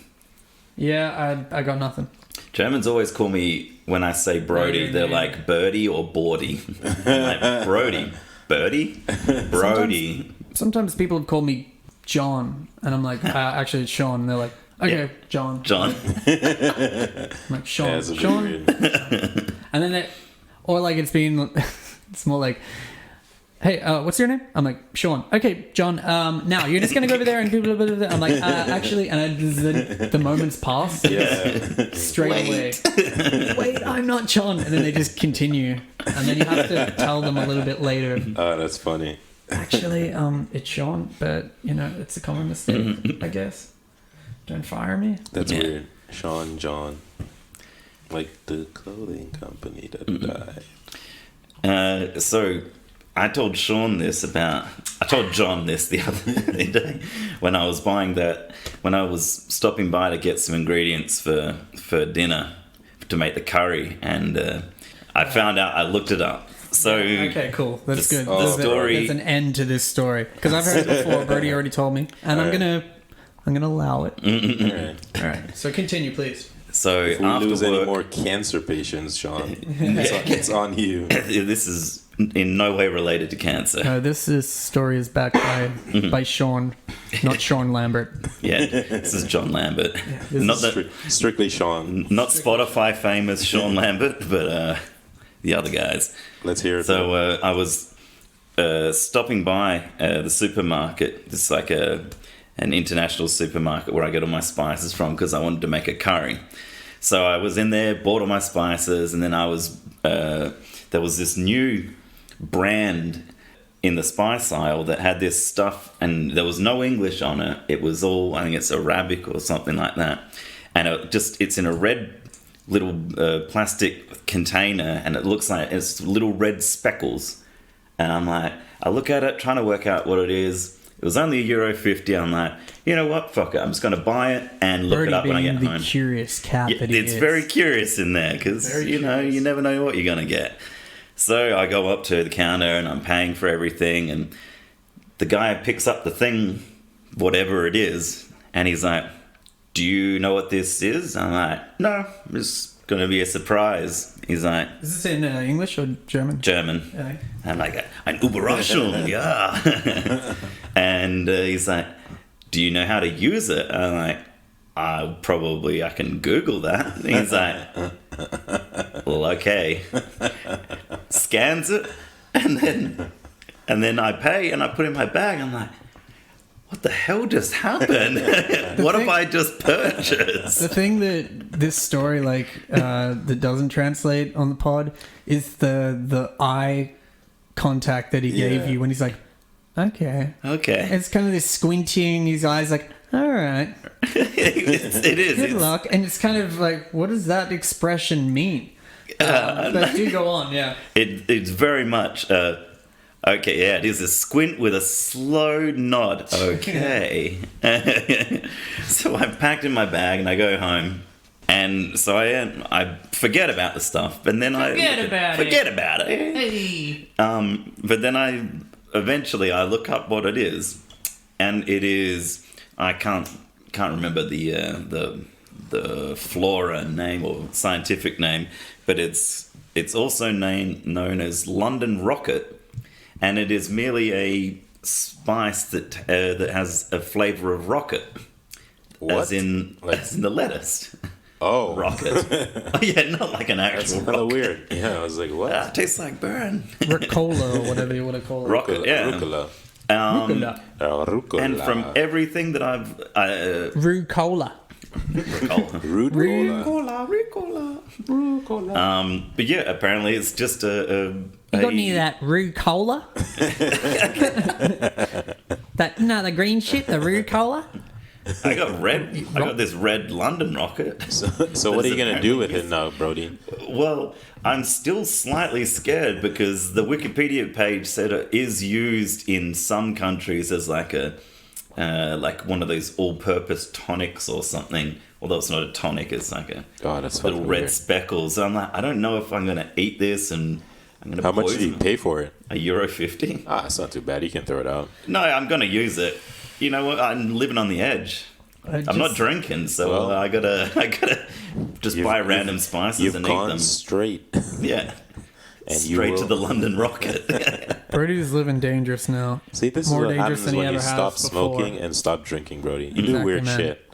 Yeah, I got nothing. Germans always call me, when I say Brody, they're like Birdie or Bordy. I'm like, Brody. Birdie? Brody. Sometimes people have called me John, and I'm like, actually, it's Sean. And they're like, okay, John. John. I'm like, Sean. yeah, it's a bit Sean. weird. And then or like it's more like, hey, what's your name? I'm like, Sean. Okay, John. Now you're just gonna go over there and do blah, blah, blah, blah. I'm like, actually, and the moments pass. Yeah. Straight away. Wait, I'm not John. And then they just continue, and then you have to tell them a little bit later. Oh, that's funny. Actually, it's Sean, but it's a common mistake, I guess. Don't fire me. That's weird. Sean John, like the clothing company that died. So I told John this the other day when I was when I was stopping by to get some ingredients for dinner to make the curry, and I found out, I looked it up. So okay, cool. That's good. There's an end to this story because I've heard it before. Brody already told me, and I'm gonna allow it. All right. So continue, please. So if we after lose work, any more cancer patients, Sean, it's on you. This is in no way related to cancer. No, this story is backed by Sean, not Sean Lambert. Yeah, this is John Lambert. Not strictly Sean. Not Spotify famous Sean Lambert, but the other guys. Let's hear it. So I was stopping by the supermarket. It's like an international supermarket where I get all my spices from because I wanted to make a curry. So I was in there, bought all my spices, and then there was this new brand in the spice aisle that had this stuff, and there was no English on it. It was all, I think it's Arabic or something like that. And it's in a red little plastic container, and it looks like it's little red speckles. And I'm like, I look at it, trying to work out what it is. It was only €1.50. I'm like, you know what? Fuck it. I'm just going to buy it and look it up when I get home. The curious cat that he is. It's very curious in there because, you never know what you're going to get. So I go up to the counter and I'm paying for everything. And the guy picks up the thing, whatever it is, and he's like, do you know what this is? I'm like, no, it's going to be a surprise. He's like... Is this in English or German? German. Okay. I'm like, ein Überraschung, yeah. And he's like, do you know how to use it? I'm like, I can Google that. And he's like, well, okay. Scans it, and then I pay, and I put it in my bag. I'm like, what the hell just happened? What have I just purchased? The thing that this story that doesn't translate on the pod is the eye contact that he gave you when he's like, okay. It's kind of this squinting, his eyes like, all right. it is. Good luck. And it's kind of like, what does that expression mean? But do go on, yeah. It's very much... okay, yeah, it is a squint with a slow nod. Okay. So I'm packed in my bag and I go home. And so I forget about the stuff. And then forget about it. Hey. But then eventually I look up what it is. And it is, I can't remember the flora name or scientific name, but it's also known as London Rocket. And it is merely a spice that has a flavor of rocket. What? As in the lettuce. Oh. Rocket. Oh, yeah, not like an actual rocket. That's kind of weird. Yeah, I was like, what? It tastes like burn. Ricola or whatever you want to call it. Rocket, yeah. Rucola. Rucola. And from everything that I've... Rucola. Rucola. But yeah, apparently it's just You got any of that Rucola? The green shit, the Rucola? I got this red London Rocket. So what are you going to do with it now, Brody? Well, I'm still slightly scared because the Wikipedia page said it is used in some countries as like one of those all-purpose tonics or something. Although it's not a tonic, it's like a little red speckles. So I'm like, I don't know if I'm going to eat this and I'm going to How much did you pay for it? €1.50. It's not too bad. You can throw it out. No, I'm going to use it. You know what? I'm living on the edge. I'm not drinking, so I gotta just buy random spices and eat them. Straight. Yeah. And straight to the London Rocket. Brody's living dangerous now. See, this is what happens when you stop smoking and stop drinking, Brody. You do weird shit.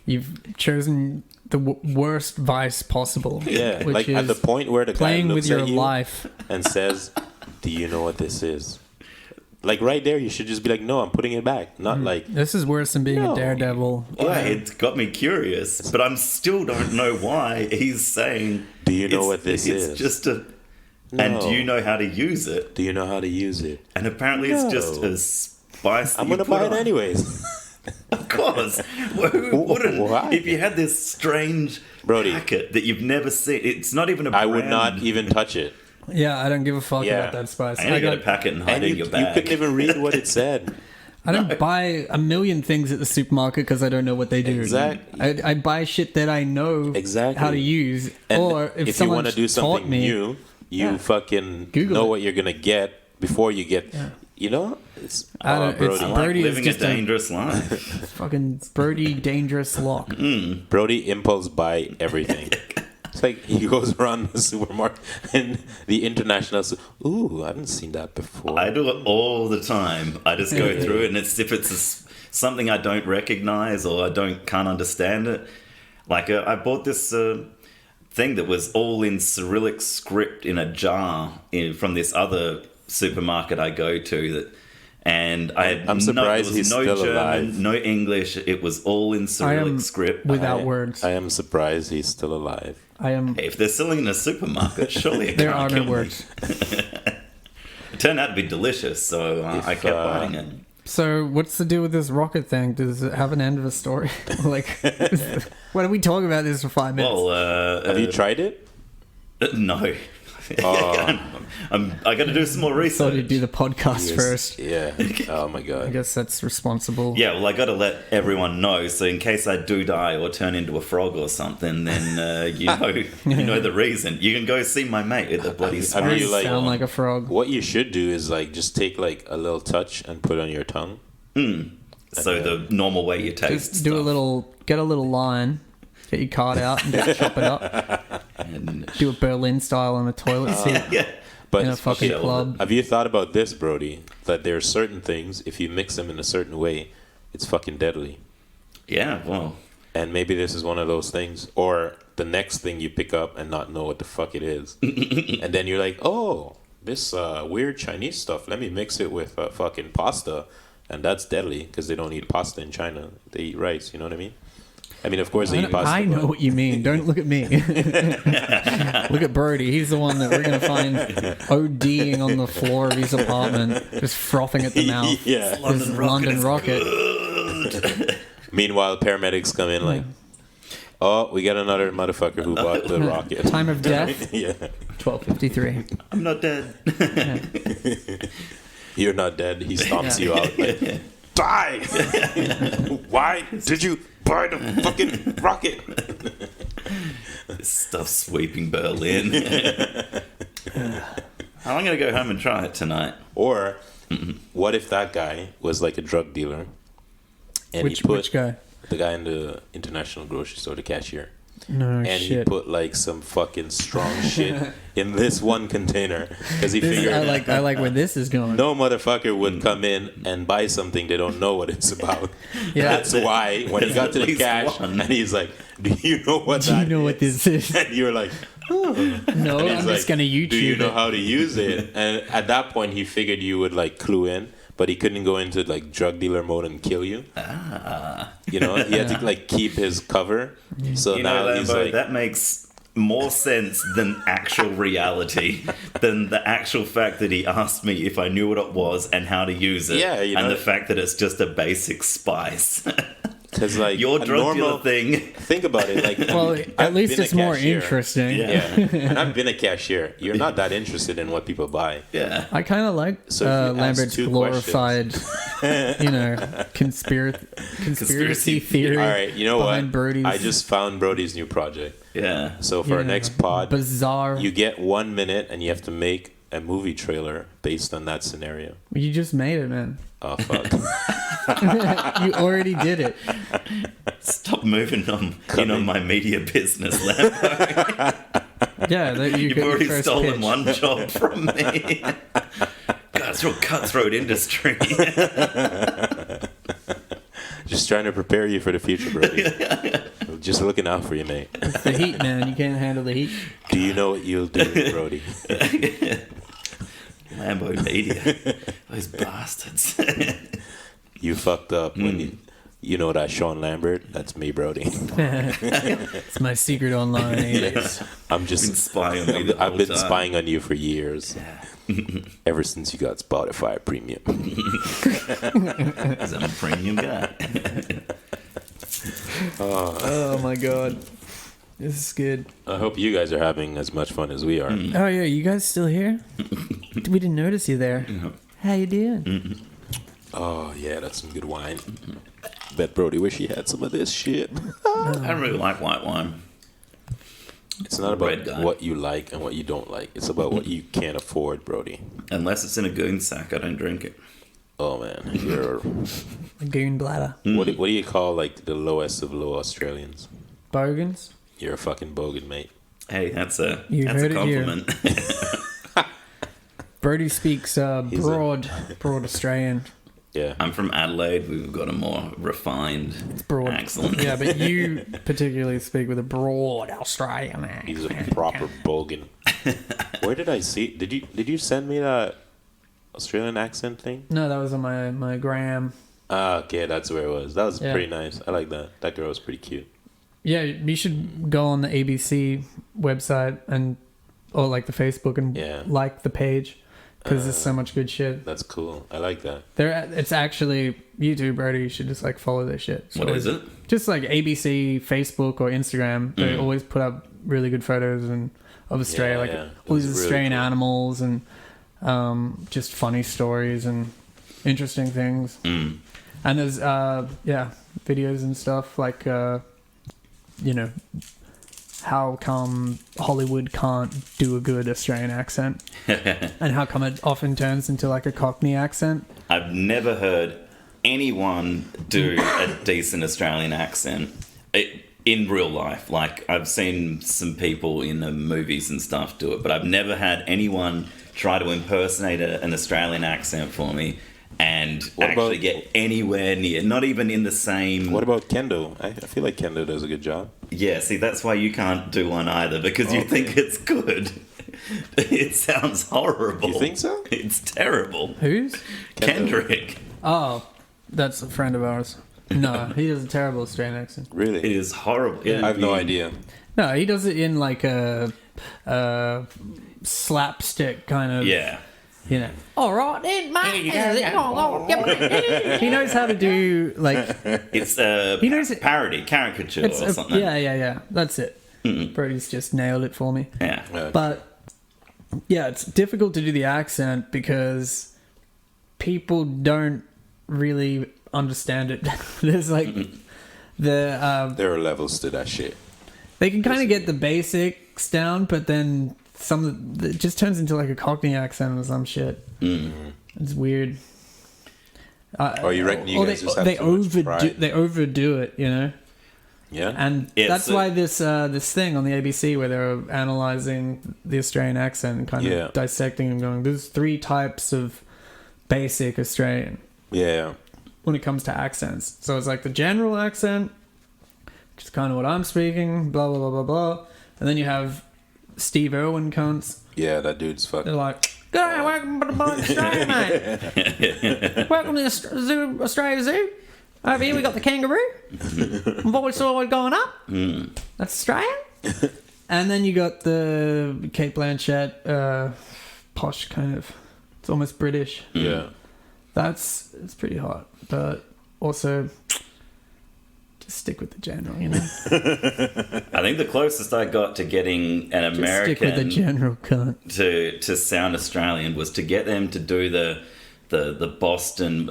You've chosen the worst vice possible. Yeah, like at the point where the guy looks with your at you life and says, "Do you know what this is?" Like right there, you should just be like, no, I'm putting it back. Not like, This is worse than being No. a daredevil. Why? It got me curious, but I'm still don't know why he's saying. do you know what this it's is? just a. And do you know how to use it? Do you know how to use it? And apparently, it's just No. a spice. that I'm you going to put buy it on. anyways. Of course. Well, who wouldn't? Why? If you had this strange Brody. packet that you've never seen, it's not even a I brand. would not even touch it. Yeah, I don't give a fuck Yeah. about that spice. And I you get a got- packet and hide And it you, in your you bag. couldn't even read what it said. I don't buy a million things at the supermarket because I don't know what they do. Exactly. I buy shit that I know Exactly. how to use. And or if you someone want to do taught something me, new, you Yeah. fucking Google know it. what you're going to get before you get, you know? It's, I don't- Brody. it's- I like Birdie is living a just a- dangerous life. fucking Birdie dangerous lock. Brody impulse buy everything. It's like he goes around the supermarket and the international. Ooh, I haven't seen that before. I do it all the time. I just go through it, and it's if it's something I don't recognize or can't understand it. Like I bought this thing that was all in Cyrillic script in a jar from this other supermarket I go to that. And I had I'm surprised there was he's no still German, alive. no English. It was all in I Cyrillic am script. without words. I am surprised he's still alive. I am. Hey, if they're selling in a supermarket, surely it There can't are kill no me. words. It turned out to be delicious, so I kept buying it. So what's the deal with this rocket thing? Does it have an end of a story? Like, why don't we talk about this for 5 minutes? Well, Have you tried it? No. I got to do some more Thought research. you'd do the podcast Yes. first. Yeah. Oh my I god. guess that's responsible. Yeah, well, I got to let everyone know. So in case I do die or turn into a frog or something, then you know the reason. You can go see my mate at the bloody. I Spice mean, You like- sound like a frog. What you should do is like just take like a little touch and put it on your tongue. So the normal way you taste. Just do a little, get a little line, get your card out and just chop it up. And, Do a Berlin style on the toilet seat yeah. But in a fucking okay, club. have you thought about this, Brody? That there are certain things, if you mix them in a certain way, it's fucking deadly. Yeah. Well. And maybe this is one of those things, or the next thing you pick up and not know what the fuck it is, and then you're like, oh, this weird Chinese stuff. Let me mix it with fucking pasta, and that's deadly because they don't eat pasta in China. They eat rice. You know what I mean? I mean, of course they eat pasta. I know but- what you mean. Don't look at me. Look at Brody. He's the one that we're going to find ODing on the floor of his apartment, just frothing at the mouth. Yeah. His London Rocket. Meanwhile, paramedics come in like, oh, we got another motherfucker who bought the rocket. Time of death, Yeah. 12:53. I'm not dead. You're not dead. He stomps you out. Like, die! Why did you buy the fucking rocket? This stuff's sweeping Berlin. I'm gonna go home and try it tonight. Or what if that guy was like a drug dealer? And Which he put guy? the guy in the international grocery store, the cashier. No And he shit. put like some fucking strong shit in this one container because he This is- figured I like where this is going. no motherfucker would come in and buy something they don't know what it's about. Yeah. That's why when he got to At the least cash one. and he's like, "Do you know what Do you that know what is?" this is? And you're like, No, and I'm he's just gonna YouTube "Do you know it. how to use it?" And at that point, he figured you would like clue in, but he couldn't go into like drug dealer mode and kill you. You know, he had to like keep his cover. So You now know, he's Lambo, like, that makes more sense than actual reality, than the actual fact that he asked me if I knew what it was and how to use it, Yeah, you and know- the fact that it's just a basic spice. because like Your a drug dealer normal thing. Think about it, like Well, I've at least been a it's more cashier. interesting. Yeah. Yeah, and I've been a cashier. You're not that interested in what people buy. Yeah. I kind of like So if you ask Lambert's two glorified, conspiracy theory. All right, you know behind what? Brody's I just found Brody's new project. Yeah. So for our Yeah. next pod, bizarre. you get 1 minute and you have to make a movie trailer based on that scenario. You just made it, man. Oh fuck! You already did it. Stop moving in on my media business, Lambo. Yeah, You've got your already first stolen pitch. one job from me. God, it's a real cutthroat industry. Just trying to prepare you for the future, Brody. Just looking out for you, mate. It's the heat, man. You can't handle the heat. Do you know what you'll do, Brody? Lambo Media. Those bastards. You fucked up when you know that Sean Lambert. That's me, Brody. It's my secret online alias. I'm just Been spying on me the I've whole been time. spying on you for years. Ever since you got Spotify Premium. Because I'm a premium guy. Oh my god. This is good. I hope you guys are having as much fun as we are. Oh yeah, you guys still here? We didn't notice you there. How you doing? Oh yeah, that's some good wine. Bet Brody wish he had some of this shit. I don't really like white wine. It's not Red about guy. what you like and what you don't like. It's about what you can't afford, Brody. Unless it's in a goon sack, I don't drink it. Oh man, you're A goon bladder. what do you call like the lowest of low Australians? Bogans? You're a fucking bogan, mate. Hey, that's a You heard it here. compliment. Brody speaks broad Australian. Yeah. I'm from Adelaide. We've got a more refined Broad. accent. Yeah, but you particularly speak with a broad Australian accent. He's a proper bogan. Where did I see? Did you send me that Australian accent thing? No, that was on my gram. Ah, okay, that's where it was. That was Yeah. pretty nice. I like that. That girl was pretty cute. Yeah, you should go on the ABC website or like the Facebook and Yeah. like the page because there's so much good shit. That's cool. I like that. It's actually you too, Brody. You should just like follow their shit. It's What always- is it? Just like ABC, Facebook, or Instagram. They always put up really good photos of Australia, Yeah, like yeah. It all was these really Australian cool. animals and just funny stories and interesting things. Mm. And there's videos and stuff like how come Hollywood can't do a good Australian accent and how come it often turns into like a Cockney accent. I've never heard anyone do a decent Australian accent in real life. Like, I've seen some people in the movies and stuff do it, but I've never had anyone try to impersonate an Australian accent for me and What actually about- get anywhere near, not even in the same... What about Kendo? I feel like Kendo does a good job. Yeah, see, that's why you can't do one either, because you think it's good. It sounds horrible. You think so? It's terrible. Who's? Kendrick. Oh, that's a friend of ours. No, he does a terrible Australian accent. Really? It is horrible. Yeah, I have no you- idea. No, he does it in like a slapstick kind of. Yeah. You know. All right, then, mate. He knows how to do like. It's a He knows it- parody, caricature or something. Yeah. That's it. Brody's just nailed it for me. Yeah. But yeah, it's difficult to do the accent because people don't really understand it. There's like the There are levels to that shit. they can kind of get the basics down, but then it just turns into like a Cockney accent or some shit. It's weird. Or you reckon you Or guys just have too much pride? they overdo it, you know. Yeah? And Yeah, that's so- why this thing on the ABC where they're analyzing the Australian accent and kind of Yeah. dissecting and going, there's 3 types of basic Australian Yeah. when it comes to accents. So it's like the general accent, which is kind of what I'm speaking, blah, blah, blah, blah, blah. And then you have Steve Irwin cunts. Yeah, that dude's fucking... They're like, good day, welcome to the Blood Australia, mate. Welcome to the Zoo, Australia Zoo. Over here we got the kangaroo. Voice always going up. That's Australian. And then you got the Kate Blanchett, posh kind of. It's almost British. Yeah. It's pretty hot, but also just stick with the general, you know. I think the closest I got to getting an Just stick with the American general cunt. to sound Australian was to get them to do the Boston.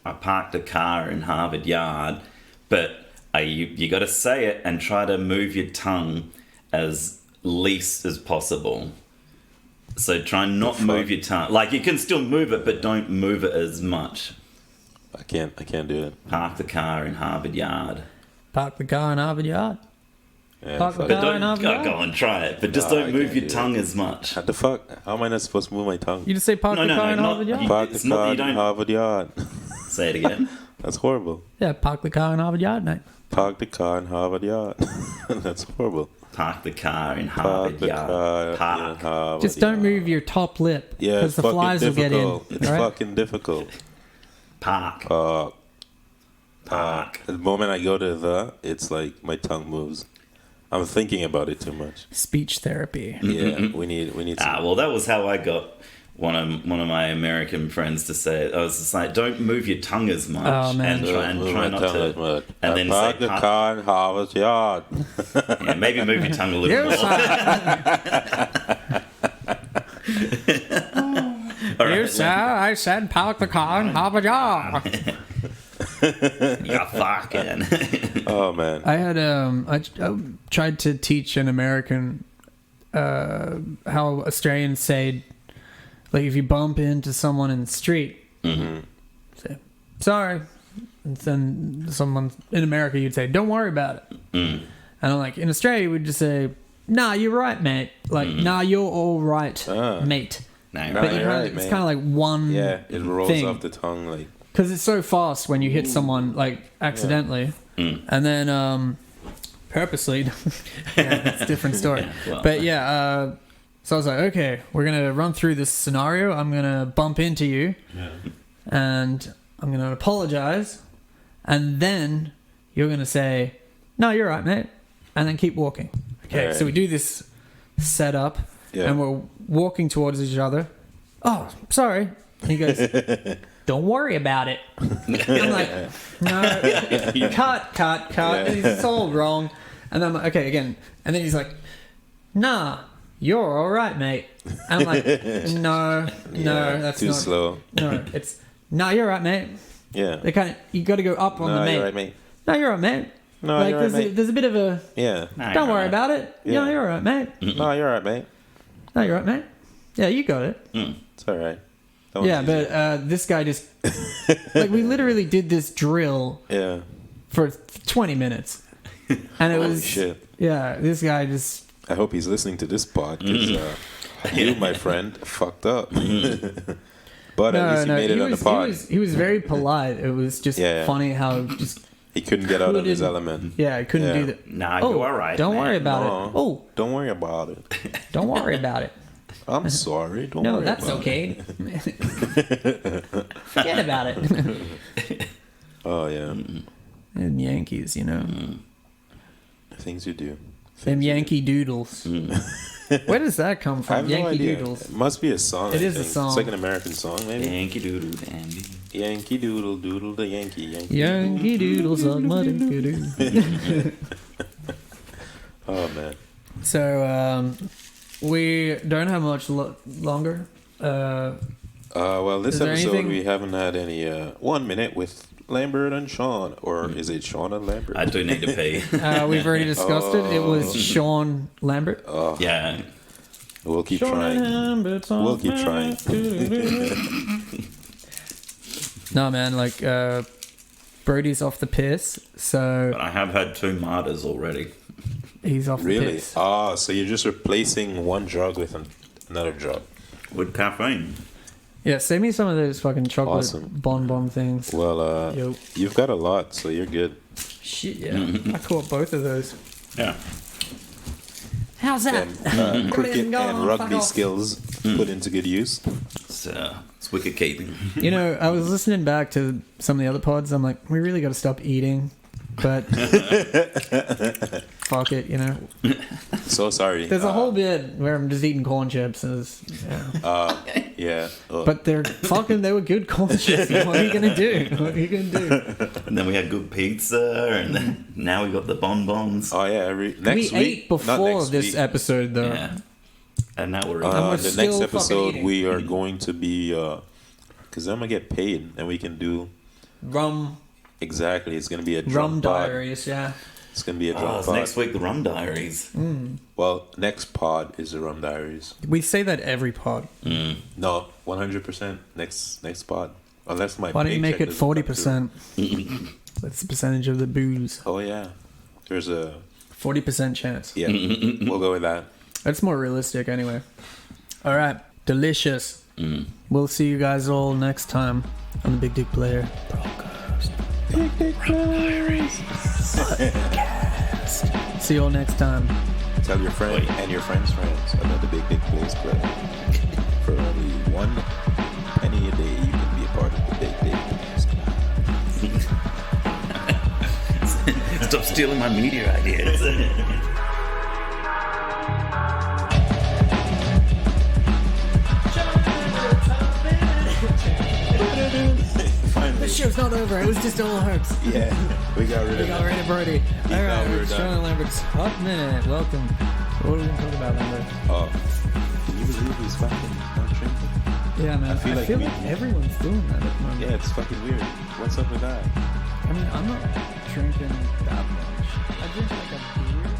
I parked a car in Harvard Yard, but you got to say it and try to move your tongue as least as possible. So try and not move your tongue. Like, you can still move it, but don't move it as much. I can't do it. Park the car in Harvard Yard. Park the car in Harvard Yard. Yeah, Park the fuck. But car don't in Harvard Yard. go and try it. But just No, I don't move can't your do tongue it. as much. What the fuck? How am I not supposed to move my tongue? You just say park No, the no, car no, in not- Harvard Yard? you- Park It's the not that car you in don't- Harvard Yard. Say it again. That's horrible. Yeah, park the car in Harvard Yard, mate. Park the car in Harvard Yard. That's horrible. park the car in Park Harvard the Yard. car Park. in Harvard Just don't Yard. move your top lip. Yeah, Because it's the fucking flies will get in. difficult. It's alright? fucking difficult. Park. Park. The moment I go to it's like my tongue moves. I'm thinking about it too much. Speech therapy. Yeah, we need some. Well, that was how I got one of my American friends to say it. I was just like, don't move your tongue as much. Oh, man. And try not to. And then park say, the car in Harvard Yard. Yeah, maybe move your tongue a little more. All right, Sir, I said park the car in Harvard Yard. you're fucking. Oh man. I had I tried to teach an American how Australians say, like, if you bump into someone in the street, say sorry, and then someone in America you'd say don't worry about it, and I'm like, in Australia we'd just say, nah, you're right, mate, like nah, you're all right, mate. No, Nah, But you're right, it's mate. kind of like one Yeah, it rolls thing. off the tongue like. Because it's so fast when you hit someone, like, accidentally. And then purposely. Yeah, that's a different story. Yeah, well. But yeah, so I was like, okay, we're going to run through this scenario. I'm going to bump into you. And I'm going to apologize. And then you're going to say, no, you're right, mate. And then keep walking. Okay, Right. so we do this setup. Yeah. And we're walking towards each other. Oh, sorry. And he goes, don't worry about it. I'm like, no, cut. Yeah. And it's all wrong. And then I'm like, okay, again. And then he's like, nah, you're all right, mate. And I'm like, no, that's too not. slow. No, it's, nah, you're right, mate. Yeah. They kind of, you got to go up on No, the mate. you're right, mate. No, you're all right, mate. No, like, you're right, mate. there's a bit of a, Yeah. No, don't you're worry right. about it. Yeah. No, you're all right, mate. No, you're right, mate. No, you're right, mate. Yeah, you got it. It's all right. That one's Yeah, easy. but this guy just like, we literally did this drill Yeah. for 20 minutes, and it Holy was shit. yeah. This guy just I hope he's listening to this pod because you, my friend, fucked up. But at least he made it on the pod. he was very polite. It was just Yeah. funny how just He couldn't get out of his couldn't- element. yeah, I couldn't Yeah. do that. Nah, Oh, you're all right. don't man. worry about No. it. Oh, Don't worry about it. don't worry about it. I'm sorry. Don't No, worry that's about okay. Forget about it. it. Oh, yeah. And Yankees, you know, Things you do. them Yankee Doodles. Where does that come I from? have no Yankee idea. Doodles. It must be a song. It I is a think. song. It's like an American song, maybe. Yankee Doodle Dandy. Yankee Doodle Doodle the Yankee. Yankee Doodles on my doo-doo. Oh, man. So we don't have much longer. Well, this Is there episode anything- we haven't had any 1 minute with Lambert and Sean, or is it Sean and Lambert? I do need to pee. We've already discussed it. It was Oh. Sean Lambert. Yeah. We'll keep Sean trying. Lambert's on We'll keep trying. No, man, like Brody's off the piss, so But I have had 2 martyrs already. he's off the Really? piss. Ah, so you're just replacing one drug with another drug. With caffeine. Yeah, send me some of those fucking chocolate Awesome. bonbon things. Well, Yo. you've got a lot, so you're good. Shit, yeah. I caught both of those. Yeah. How's that? Them cricket Go on, and fuck rugby off. skills put into good use. It's wicket keeping. You know, I was listening back to some of the other pods. I'm like, we really got to stop eating, but fuck it, you know. So sorry. There's a whole bit where I'm just eating corn chips, and Yeah. but they were good corn chips. What are you gonna do? What are you gonna do? And then we had good pizza, and then now we got the bonbons. Oh yeah. Next We week. ate not before next this week. episode, though. Yeah. And now we're we're The still next fucking episode eating. we are going to be because I'm gonna get paid and we can do Rum exactly. It's gonna be a rum drunk pod. diaries, yeah. It's gonna be a Oh, drunk it's pod. next week, the Rum Diaries. Well, next pod is the rum diaries. We say that every pod. No, 100% next pod. Unless my Why don't you make paycheck it doesn't come 40%? That's the percentage of the booze. through. Oh yeah, there's a 40% chance. yeah. We'll go with that. That's more realistic, anyway. All right, delicious. We'll see you guys all next time on the Big Dick Player Podcast. See you all next time. Tell your friend and your friend's friends about the Big Dick Plays Club. For only $1 a day, you can be a part of the Big Dick Plays Club. Stop stealing my media ideas. Finally. The show's not over. It was just all a hoax. Yeah, we got rid of it. Brody. All right, we were it's done. Sean Lambert's Hot Minute. Welcome. What are we going to talk about, Lambert? Oh, can you believe he's fucking not drinking? Yeah, man. I feel like everyone's doing that at the moment. Yeah, it's fucking weird. What's up with that? I mean, I'm not drinking that much. I drink like a beer